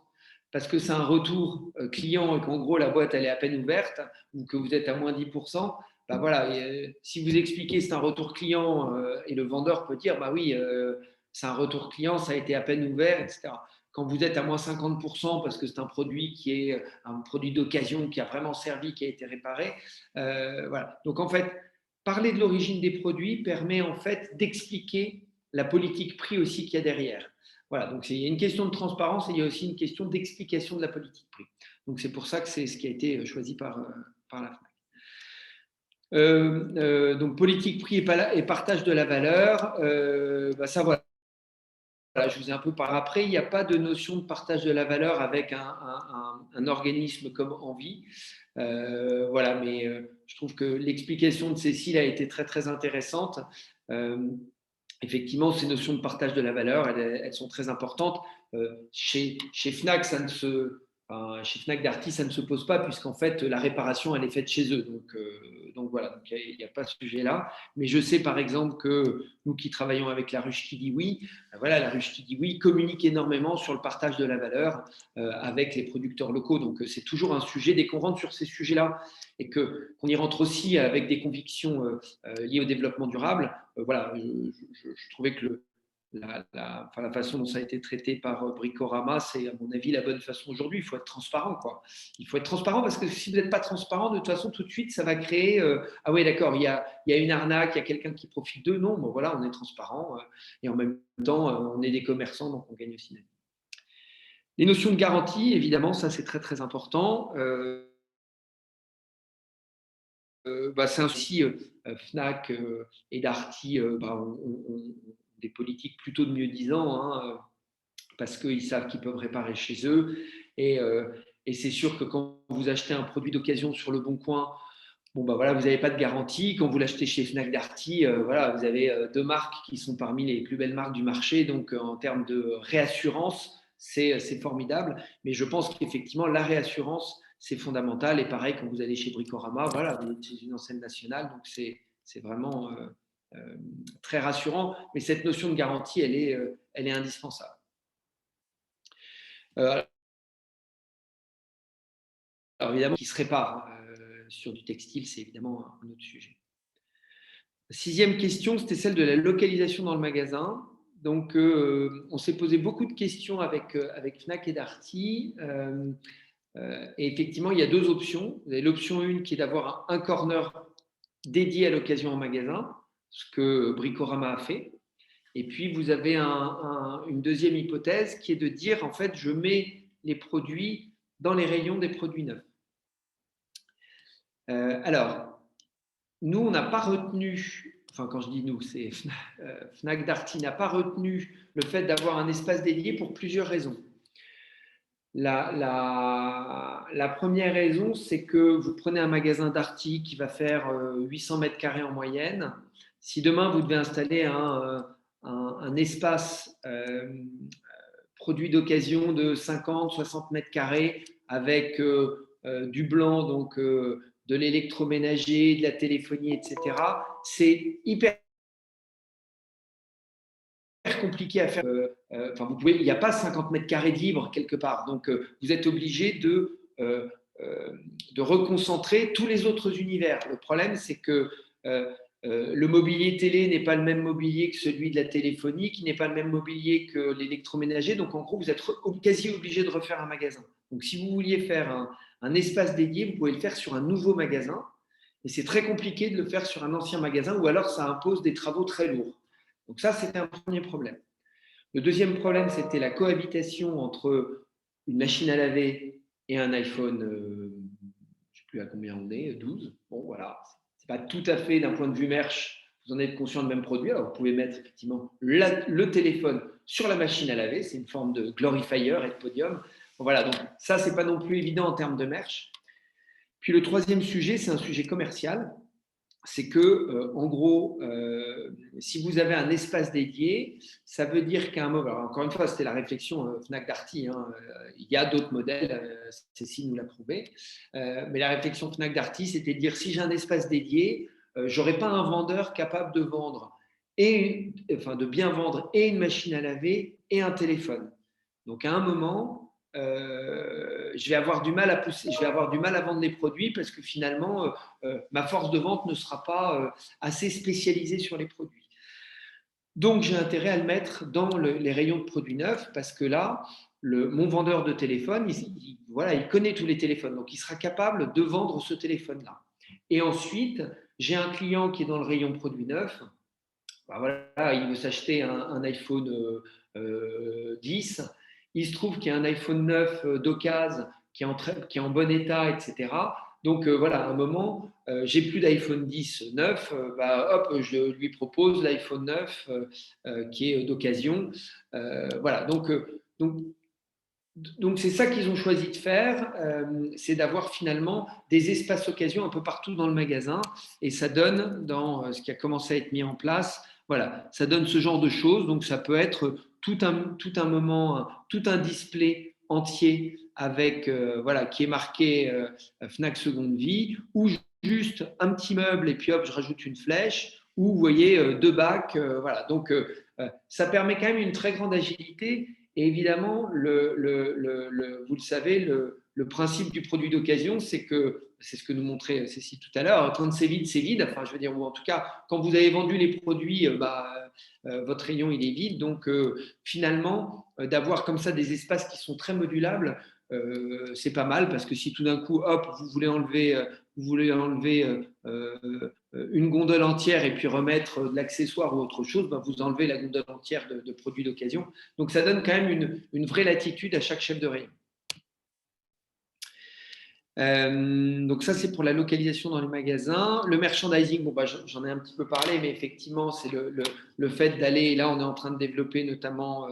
parce que c'est un retour client et qu'en gros la boîte elle est à peine ouverte, ou que vous êtes à moins 10%, bah voilà, si vous expliquez c'est un retour client et le vendeur peut dire bah oui, c'est un retour client, ça a été à peine ouvert, etc. Quand vous êtes à moins 50% parce que c'est un produit qui est un produit d'occasion qui a vraiment servi, qui a été réparé, voilà. Donc en fait, parler de l'origine des produits permet en fait d'expliquer la politique prix aussi qu'il y a derrière. Voilà, donc il y a une question de transparence et il y a aussi une question d'explication de la politique prix. Donc c'est pour ça que c'est ce qui a été choisi par la FNAC. Donc politique prix et partage de la valeur, bah ça voilà. Voilà, je vous ai un peu par après, il n'y a pas de notion de partage de la valeur avec un organisme comme Envie. Voilà, mais je trouve que l'explication de Cécile a été très très intéressante. Effectivement, ces notions de partage de la valeur, elles sont très importantes. Chez Fnac, chez Fnac Darty, ça ne se pose pas puisqu'en fait la réparation elle est faite chez eux. Donc voilà, il n'y a pas ce sujet-là. Mais je sais par exemple que nous qui travaillons avec la ruche qui dit oui, voilà, la ruche qui dit oui communique énormément sur le partage de la valeur avec les producteurs locaux. Donc c'est toujours un sujet. Dès qu'on rentre sur ces sujets-là et qu'on y rentre aussi avec des convictions liées au développement durable, voilà, je trouvais que la façon dont ça a été traité par Bricorama, c'est à mon avis la bonne façon aujourd'hui. Il faut être transparent, quoi. Il faut être transparent parce que si vous n'êtes pas transparent, de toute façon, tout de suite, ça va créer ah oui, d'accord, il y a une arnaque, il y a quelqu'un qui profite d'eux. Non, bon, voilà, on est transparent et en même temps, on est des commerçants, donc on gagne aussi. Les notions de garantie, évidemment, ça c'est très très important. C'est ainsi Fnac et Darty ont des politiques plutôt de mieux-disant, hein, parce qu'ils savent qu'ils peuvent réparer chez eux. Et c'est sûr que quand vous achetez un produit d'occasion sur le Bon Coin, voilà, vous n'avez pas de garantie. Quand vous l'achetez chez Fnac Darty, voilà, vous avez deux marques qui sont parmi les plus belles marques du marché. Donc, en termes de réassurance, c'est formidable. Mais je pense qu'effectivement, la réassurance, c'est fondamental. Et pareil, quand vous allez chez Bricorama, voilà, vous êtes chez une enseigne nationale. Donc, c'est vraiment très rassurant. Mais cette notion de garantie, elle est indispensable. Alors évidemment, qui se répare sur du textile, c'est évidemment un autre sujet. Sixième question, c'était celle de la localisation dans le magasin. Donc, on s'est posé beaucoup de questions avec Fnac et Darty. Et effectivement, il y a deux options. Vous avez l'option 1 qui est d'avoir un corner dédié à l'occasion en magasin, ce que Bricorama a fait. Et puis, vous avez une deuxième hypothèse qui est de dire, en fait, je mets les produits dans les rayons des produits neufs. Alors, nous, on n'a pas retenu, enfin quand je dis nous, c'est Fnac Darty n'a pas retenu le fait d'avoir un espace dédié pour plusieurs raisons. La première raison, c'est que vous prenez un magasin Darty qui va faire 800 mètres carrés en moyenne. Si demain, vous devez installer un espace produit d'occasion de 50, 60 mètres carrés avec du blanc, donc de l'électroménager, de la téléphonie, etc., c'est hyper compliqué à faire. Il n'y a pas 50 mètres carrés de libre quelque part. Donc, vous êtes obligé de reconcentrer tous les autres univers. Le problème, c'est que le mobilier télé n'est pas le même mobilier que celui de la téléphonie, qui n'est pas le même mobilier que l'électroménager. Donc, en gros, vous êtes quasi obligé de refaire un magasin. Donc, si vous vouliez faire un espace dédié, vous pouvez le faire sur un nouveau magasin. Et c'est très compliqué de le faire sur un ancien magasin, ou alors ça impose des travaux très lourds. Donc ça, c'était un premier problème. Le deuxième problème, c'était la cohabitation entre une machine à laver et un iPhone, je ne sais plus à combien on est, 12. Bon, voilà, ce n'est pas tout à fait d'un point de vue merch, vous en êtes conscient du même produit. Alors, vous pouvez mettre effectivement le téléphone sur la machine à laver, c'est une forme de glorifier et de podium. Bon, voilà, donc ça, ce n'est pas non plus évident en termes de merch. Puis le troisième sujet, c'est un sujet commercial. C'est que, en gros, si vous avez un espace dédié, ça veut dire qu'à un moment, alors encore une fois, c'était la réflexion Fnac Darty, hein, il y a d'autres modèles, Cécile nous l'a prouvé, mais la réflexion Fnac Darty, c'était de dire si j'ai un espace dédié, je n'aurai pas un vendeur capable de vendre, de bien vendre et une machine à laver et un téléphone. Donc, à un moment, je vais avoir du mal à pousser, je vais avoir du mal à vendre les produits parce que finalement, ma force de vente ne sera pas assez spécialisée sur les produits. Donc, j'ai intérêt à le mettre dans les rayons de produits neufs parce que là, mon vendeur de téléphone, il connaît tous les téléphones, donc il sera capable de vendre ce téléphone-là. Et ensuite, j'ai un client qui est dans le rayon de produits neufs. Ben voilà, il veut s'acheter un iPhone 10. Il se trouve qu'il y a un iPhone 9 d'occasion qui est en bon état, etc. Donc, voilà, à un moment, j'ai plus d'iPhone 10 neuf, hop, je lui propose l'iPhone 9 qui est d'occasion. Voilà, donc c'est ça qu'ils ont choisi de faire, c'est d'avoir finalement des espaces occasion un peu partout dans le magasin. Et ça donne, dans ce qui a commencé à être mis en place, voilà, ça donne ce genre de choses. Donc, ça peut être tout un moment, tout un display entier avec, qui est marqué Fnac Seconde Vie, ou juste un petit meuble et puis hop, je rajoute une flèche, ou vous voyez deux bacs. Voilà. Donc, ça permet quand même une très grande agilité. Et évidemment, vous le savez, le principe du produit d'occasion, c'est ce que nous montrait Cécile tout à l'heure, quand c'est vide, c'est vide. Enfin, je veux dire, ou en tout cas, quand vous avez vendu les produits, votre rayon, il est vide. Donc, finalement, d'avoir comme ça des espaces qui sont très modulables, c'est pas mal parce que si tout d'un coup, hop, vous voulez enlever une gondole entière et puis remettre de l'accessoire ou autre chose, vous enlevez la gondole entière de produits d'occasion. Donc, ça donne quand même une vraie latitude à chaque chef de rayon. Donc ça, c'est pour la localisation dans les magasins. Le merchandising, j'en ai un petit peu parlé, mais effectivement, c'est le fait d'aller, là on est en train de développer notamment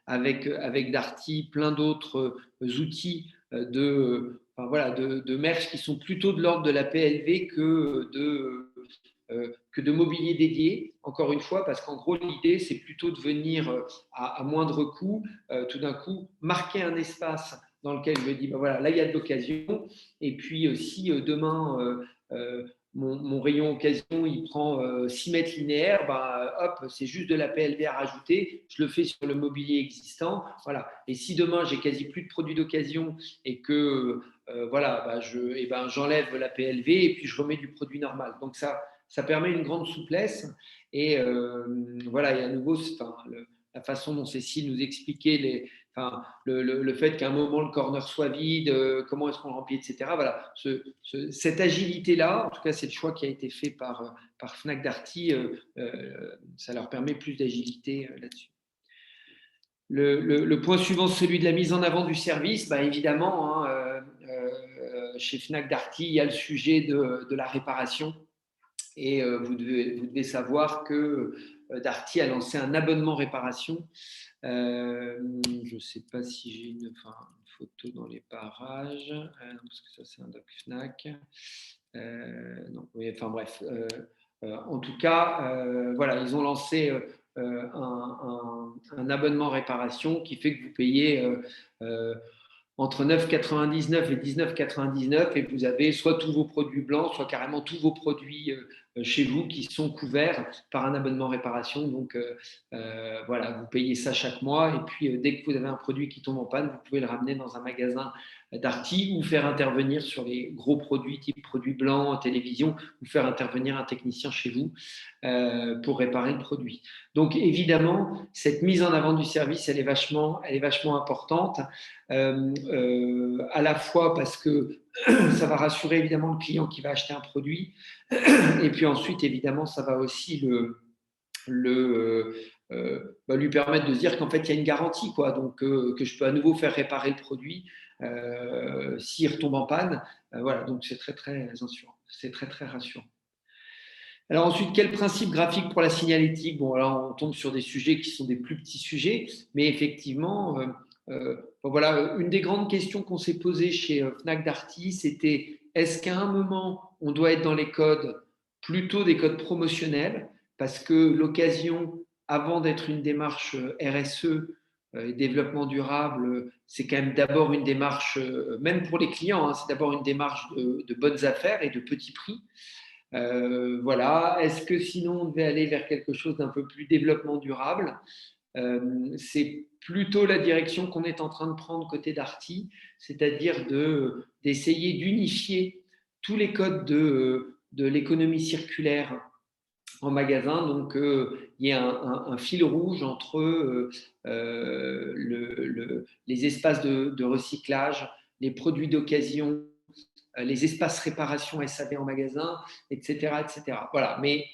avec Darty plein d'autres outils de merch qui sont plutôt de l'ordre de la PLV que de mobilier dédié, encore une fois, parce qu'en gros, l'idée, c'est plutôt de venir à moindre coût, tout d'un coup, marquer un espace dans lequel je dis, là, il y a de l'occasion. Et puis, si demain, mon rayon occasion, il prend 6 mètres linéaires, hop, c'est juste de la PLV à rajouter. Je le fais sur le mobilier existant. Voilà. Et si demain, j'ai quasi plus de produits d'occasion et que j'enlève la PLV et puis je remets du produit normal. Donc, ça ça permet une grande souplesse. Et voilà, et à nouveau, la façon dont Cécile nous expliquait le fait qu'à un moment le corner soit vide, comment est-ce qu'on le remplit, etc. Voilà, cette agilité-là, en tout cas, c'est le choix qui a été fait par Fnac Darty, ça leur permet plus d'agilité là-dessus. Le point suivant, celui de la mise en avant du service, évidemment, chez Fnac Darty, il y a le sujet de la réparation. Et vous devez savoir que Darty a lancé un abonnement réparation. Je ne sais pas si j'ai une photo dans les parages, parce que ça c'est un doc Fnac. Non, oui, enfin bref. En tout cas, voilà, ils ont lancé un abonnement réparation qui fait que vous payez entre 9,99 et 19,99 et vous avez soit tous vos produits blancs, soit carrément tous vos produits chez vous qui sont couverts par un abonnement réparation. Donc voilà, vous payez ça chaque mois et puis dès que vous avez un produit qui tombe en panne, vous pouvez le ramener dans un magasin Darty ou faire intervenir sur les gros produits type produits blancs, télévision, ou faire intervenir un technicien chez vous pour réparer le produit. Donc évidemment, cette mise en avant du service, elle est vachement importante, à la fois parce que ça va rassurer évidemment le client qui va acheter un produit, et puis ensuite évidemment ça va aussi lui permettre de se dire qu'en fait il y a une garantie, quoi, donc que je peux à nouveau faire réparer le produit s'il retombe en panne, voilà, donc c'est très rassurant, Alors ensuite, quel principe graphique pour la signalétique? Bon, alors on tombe sur des sujets qui sont des plus petits sujets, mais effectivement, voilà, une des grandes questions qu'on s'est posées chez Fnac Darty, c'était est-ce qu'à un moment, on doit être dans les codes plutôt des codes promotionnels, parce que l'occasion, avant d'être une démarche RSE, et développement durable, c'est quand même d'abord une démarche, même pour les clients, c'est d'abord une démarche de bonnes affaires et de petits prix. Voilà. Est-ce que sinon on devait aller vers quelque chose d'un peu plus développement durable? C'est plutôt la direction qu'on est en train de prendre côté Darty, c'est-à-dire d'essayer d'unifier tous les codes de l'économie circulaire en magasin. Donc il y a un fil rouge entre les espaces de recyclage, les produits d'occasion, les espaces réparation SAV en magasin, etc. Voilà. Mais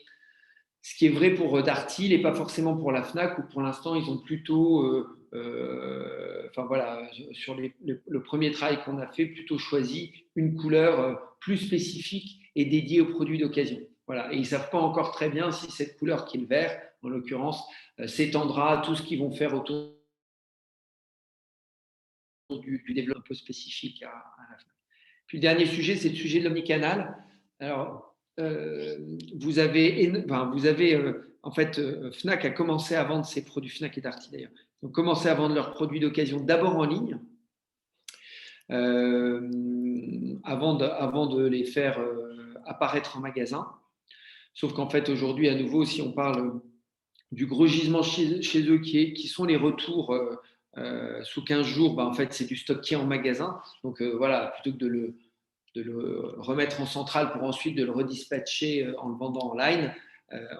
ce qui est vrai pour Darty n'est pas forcément pour la Fnac, où pour l'instant, ils ont plutôt, voilà, sur le premier travail qu'on a fait, plutôt choisi une couleur plus spécifique et dédiée aux produits d'occasion. Voilà. Et ils ne savent pas encore très bien si cette couleur qui est le vert, en l'occurrence, s'étendra à tout ce qu'ils vont faire autour du développement un peu spécifique à la Fnac. Puis le dernier sujet, c'est le sujet de l'omnicanal. Alors, vous avez en fait, Fnac a commencé à vendre ses produits, Fnac et Darty d'ailleurs, ont commencé à vendre leurs produits d'occasion d'abord en ligne, avant de les faire apparaître en magasin. Sauf qu'en fait, aujourd'hui, à nouveau, si on parle du gros gisement chez eux, qui sont les retours sous 15 jours, en fait, c'est du stock qui est en magasin. Donc voilà, plutôt que de le remettre en centrale pour ensuite de le redispatcher en le vendant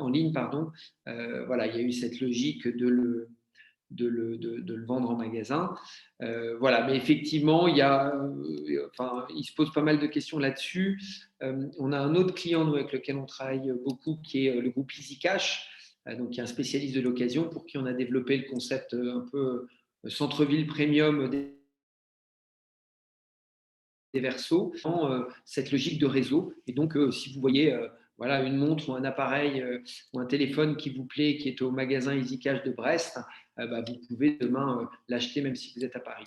en ligne, voilà, il y a eu cette logique de le vendre en magasin. Voilà, mais effectivement, il se pose pas mal de questions là-dessus. On a un autre client, nous, avec lequel on travaille beaucoup, qui est le groupe EasyCash, donc qui est un spécialiste de l'occasion, pour qui on a développé le concept un peu centre-ville premium des Versos, cette logique de réseau. Et donc, si vous voyez voilà, une montre ou un appareil ou un téléphone qui vous plaît, qui est au magasin EasyCash de Brest, vous pouvez demain l'acheter même si vous êtes à Paris.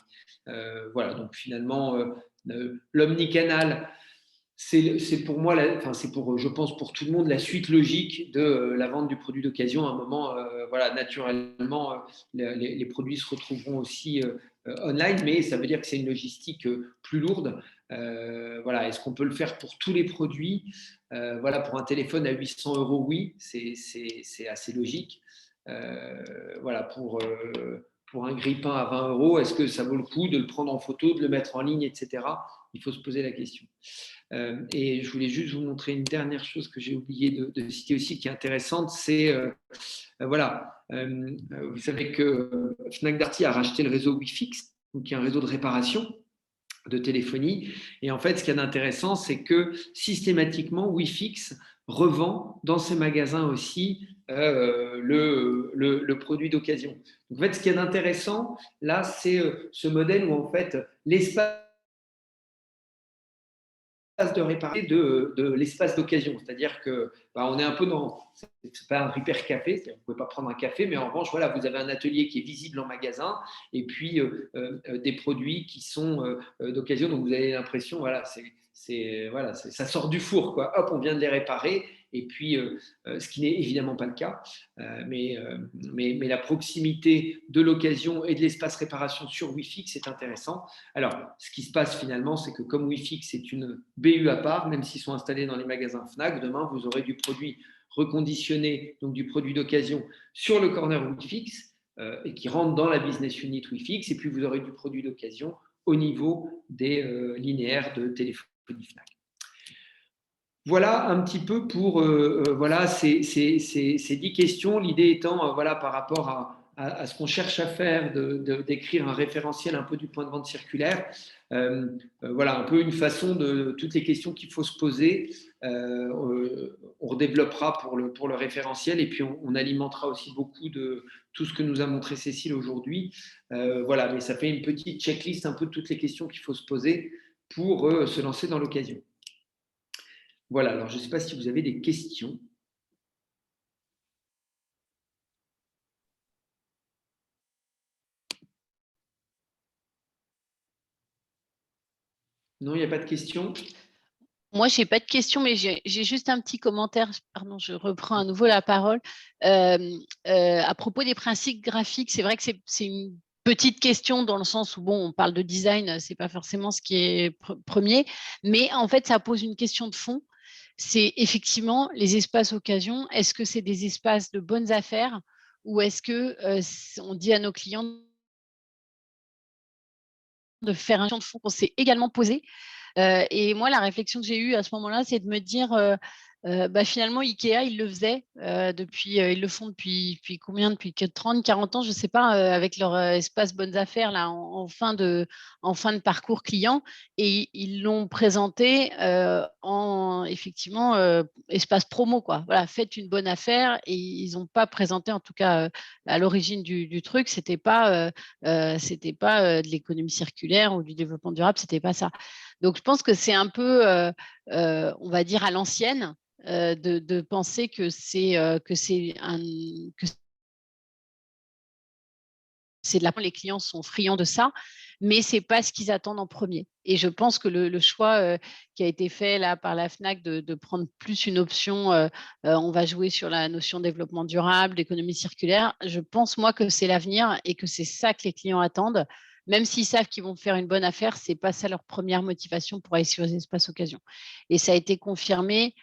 Voilà, donc finalement, l'omnicanal, c'est pour moi, je pense pour tout le monde, la suite logique de la vente du produit d'occasion. À un moment, voilà, naturellement, les produits se retrouveront aussi online, mais ça veut dire que c'est une logistique plus lourde. Voilà, est-ce qu'on peut le faire pour tous les produits? Voilà, pour un téléphone à 800 €, oui, c'est assez logique. Voilà, pour pour un grille-pain à 20 €, est-ce que ça vaut le coup de le prendre en photo, de le mettre en ligne, etc. Il faut se poser la question. Et je voulais juste vous montrer une dernière chose que j'ai oublié de citer aussi, qui est intéressante, c'est, vous savez que Fnac Darty a racheté le réseau Wifix, qui est un réseau de réparation de téléphonie. Et en fait, ce qu'il y a d'intéressant, c'est que systématiquement, Wifix revend dans ses magasins aussi le produit d'occasion. En fait, ce qu'il y a d'intéressant, là, c'est ce modèle où en fait, l'espace de réparer de l'espace d'occasion. C'est-à-dire que on est un peu dans, c'est pas un repair café, vous ne pouvez pas prendre un café, mais en revanche, voilà, vous avez un atelier qui est visible en magasin et puis des produits qui sont d'occasion. Donc vous avez l'impression, voilà, ça sort du four, quoi. Hop, on vient de les réparer. Et puis, ce qui n'est évidemment pas le cas, mais la proximité de l'occasion et de l'espace réparation sur Wifix est intéressant. Alors, ce qui se passe finalement, c'est que comme Wifix est une BU à part, même s'ils sont installés dans les magasins Fnac, demain, vous aurez du produit reconditionné, donc du produit d'occasion, sur le corner Wifix et qui rentre dans la business unit Wifix, et puis vous aurez du produit d'occasion au niveau des linéaires de téléphonie Fnac. Voilà un petit peu pour ces 10 questions. L'idée étant, par rapport à ce qu'on cherche à faire, d'écrire un référentiel un peu du point de vente circulaire, un peu une façon de toutes les questions qu'il faut se poser. On redéveloppera pour le référentiel et puis on alimentera aussi beaucoup de tout ce que nous a montré Cécile aujourd'hui. Mais ça fait une petite checklist un peu de toutes les questions qu'il faut se poser pour se lancer dans l'occasion. Voilà, alors je ne sais pas si vous avez des questions. Non, il n'y a pas de questions. Moi, je n'ai pas de questions, mais j'ai juste un petit commentaire. Pardon, je reprends à nouveau la parole. À propos des principes graphiques, c'est vrai que c'est une petite question dans le sens où, on parle de design, ce n'est pas forcément ce qui est premier, mais en fait, ça pose une question de fond. C'est effectivement les espaces occasion. Est-ce que c'est des espaces de bonnes affaires ou est-ce que on dit à nos clients de faire un question de fond qu'on s'est également posé? Et moi, la réflexion que j'ai eue à ce moment-là, c'est de me dire, finalement, Ikea, ils le faisaient ils le font depuis combien? Depuis 30, 40 ans, je ne sais pas, avec leur espace bonnes affaires là, en fin de parcours client. Et ils l'ont présenté en effectivement espace promo, quoi. Voilà, faites une bonne affaire. Et ils n'ont pas présenté, en tout cas à l'origine du truc, c'était pas de l'économie circulaire ou du développement durable, c'était pas ça. Donc, je pense que c'est un peu, on va dire, à l'ancienne de penser que c'est de la... Les clients sont friands de ça, mais ce n'est pas ce qu'ils attendent en premier. Et je pense que le choix qui a été fait là par la Fnac de prendre plus une option, on va jouer sur la notion de développement durable, d'économie circulaire, je pense, moi, que c'est l'avenir et que c'est ça que les clients attendent. Même s'ils savent qu'ils vont faire une bonne affaire, ce n'est pas ça leur première motivation pour aller sur les espaces occasion. Et ça a été confirmé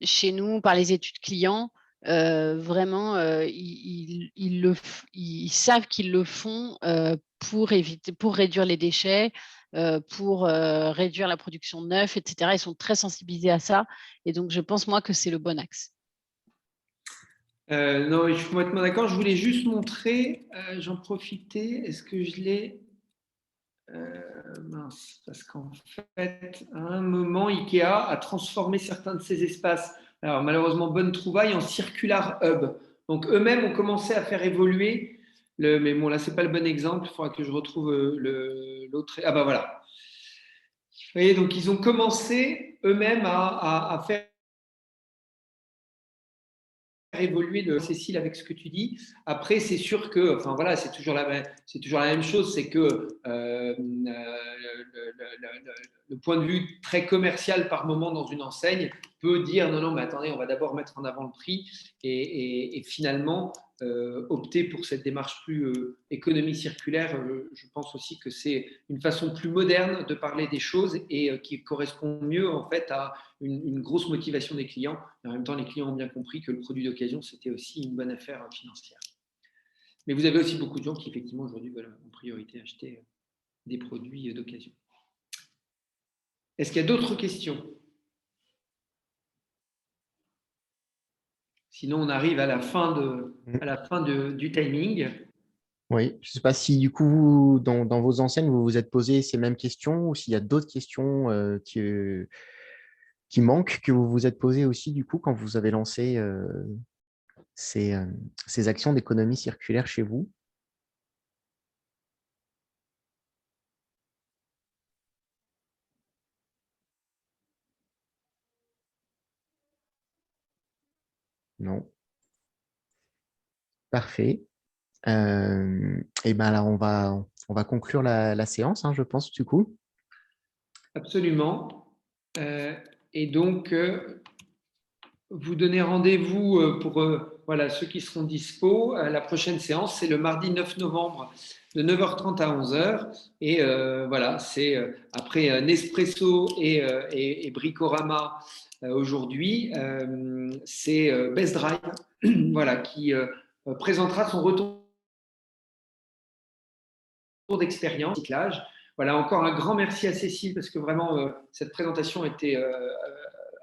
chez nous par les études clients. Vraiment, ils savent qu'ils le font pour réduire les déchets, pour réduire la production de neuf, etc. Ils sont très sensibilisés à ça. Et donc, je pense, moi, que c'est le bon axe. Non, je suis complètement d'accord. Je voulais juste montrer, j'en profitais, est-ce que je l'ai... mince, parce qu'en fait, à un moment, Ikea a transformé certains de ces espaces, alors malheureusement, bonne trouvaille, en circular hub. Donc, eux-mêmes ont commencé à faire évoluer, mais bon, là, ce n'est pas le bon exemple, il faudra que je retrouve l'autre. Ah, voilà. Vous voyez, donc, ils ont commencé eux-mêmes à faire évoluer Cécile avec ce que tu dis. Après, c'est sûr que, c'est toujours la même chose, c'est que le point de vue très commercial par moment dans une enseigne peut dire non, mais attendez, on va d'abord mettre en avant le prix et finalement opter pour cette démarche plus économie circulaire. Je pense aussi que c'est une façon plus moderne de parler des choses et qui correspond mieux en fait à une grosse motivation des clients. Et en même temps, les clients ont bien compris que le produit d'occasion, c'était aussi une bonne affaire financière. Mais vous avez aussi beaucoup de gens qui, effectivement, aujourd'hui veulent en priorité acheter des produits d'occasion. Est-ce qu'il y a d'autres questions? Sinon, on arrive à la fin du timing. Oui, je ne sais pas si du coup, dans vos enseignes, vous vous êtes posé ces mêmes questions ou s'il y a d'autres questions qui manquent, que vous vous êtes posées aussi du coup quand vous avez lancé ces actions d'économie circulaire chez vous. Non. Parfait. Et ben alors, on va conclure la séance, hein, je pense, du coup. Absolument. Et donc, vous donnez rendez-vous pour voilà, ceux qui seront dispo. La prochaine séance, c'est le mardi 9 novembre de 9h30 à 11h. Et voilà, c'est après Nespresso et Bricorama aujourd'hui, c'est Best Drive voilà, qui présentera son retour d'expérience, cyclage. Voilà, encore un grand merci à Cécile parce que vraiment, cette présentation était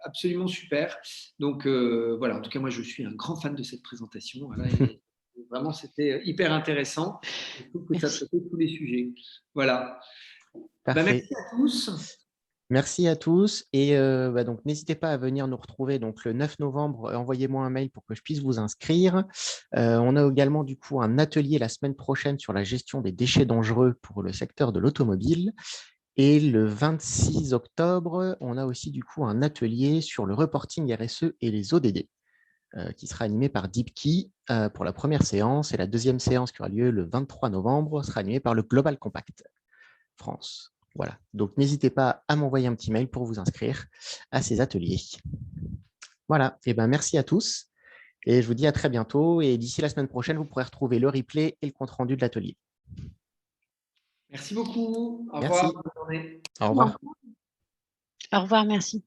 absolument super. Donc, voilà, en tout cas, moi, je suis un grand fan de cette présentation. Voilà, et vraiment, c'était hyper intéressant. Je trouve que ça traitait tous les sujets. Voilà. Parfait. Merci à tous. Merci à tous et donc n'hésitez pas à venir nous retrouver donc le 9 novembre. Envoyez-moi un mail pour que je puisse vous inscrire. On a également du coup un atelier la semaine prochaine sur la gestion des déchets dangereux pour le secteur de l'automobile. Et le 26 octobre, on a aussi du coup un atelier sur le reporting RSE et les ODD qui sera animé par Deepkey pour la première séance. Et la deuxième séance qui aura lieu le 23 novembre sera animée par le Global Compact France. Voilà, donc n'hésitez pas à m'envoyer un petit mail pour vous inscrire à ces ateliers. Voilà, et ben merci à tous et je vous dis à très bientôt. Et d'ici la semaine prochaine, vous pourrez retrouver le replay et le compte-rendu de l'atelier. Merci beaucoup. Au Merci. revoir. Bonne journée. Au revoir. Au revoir, merci.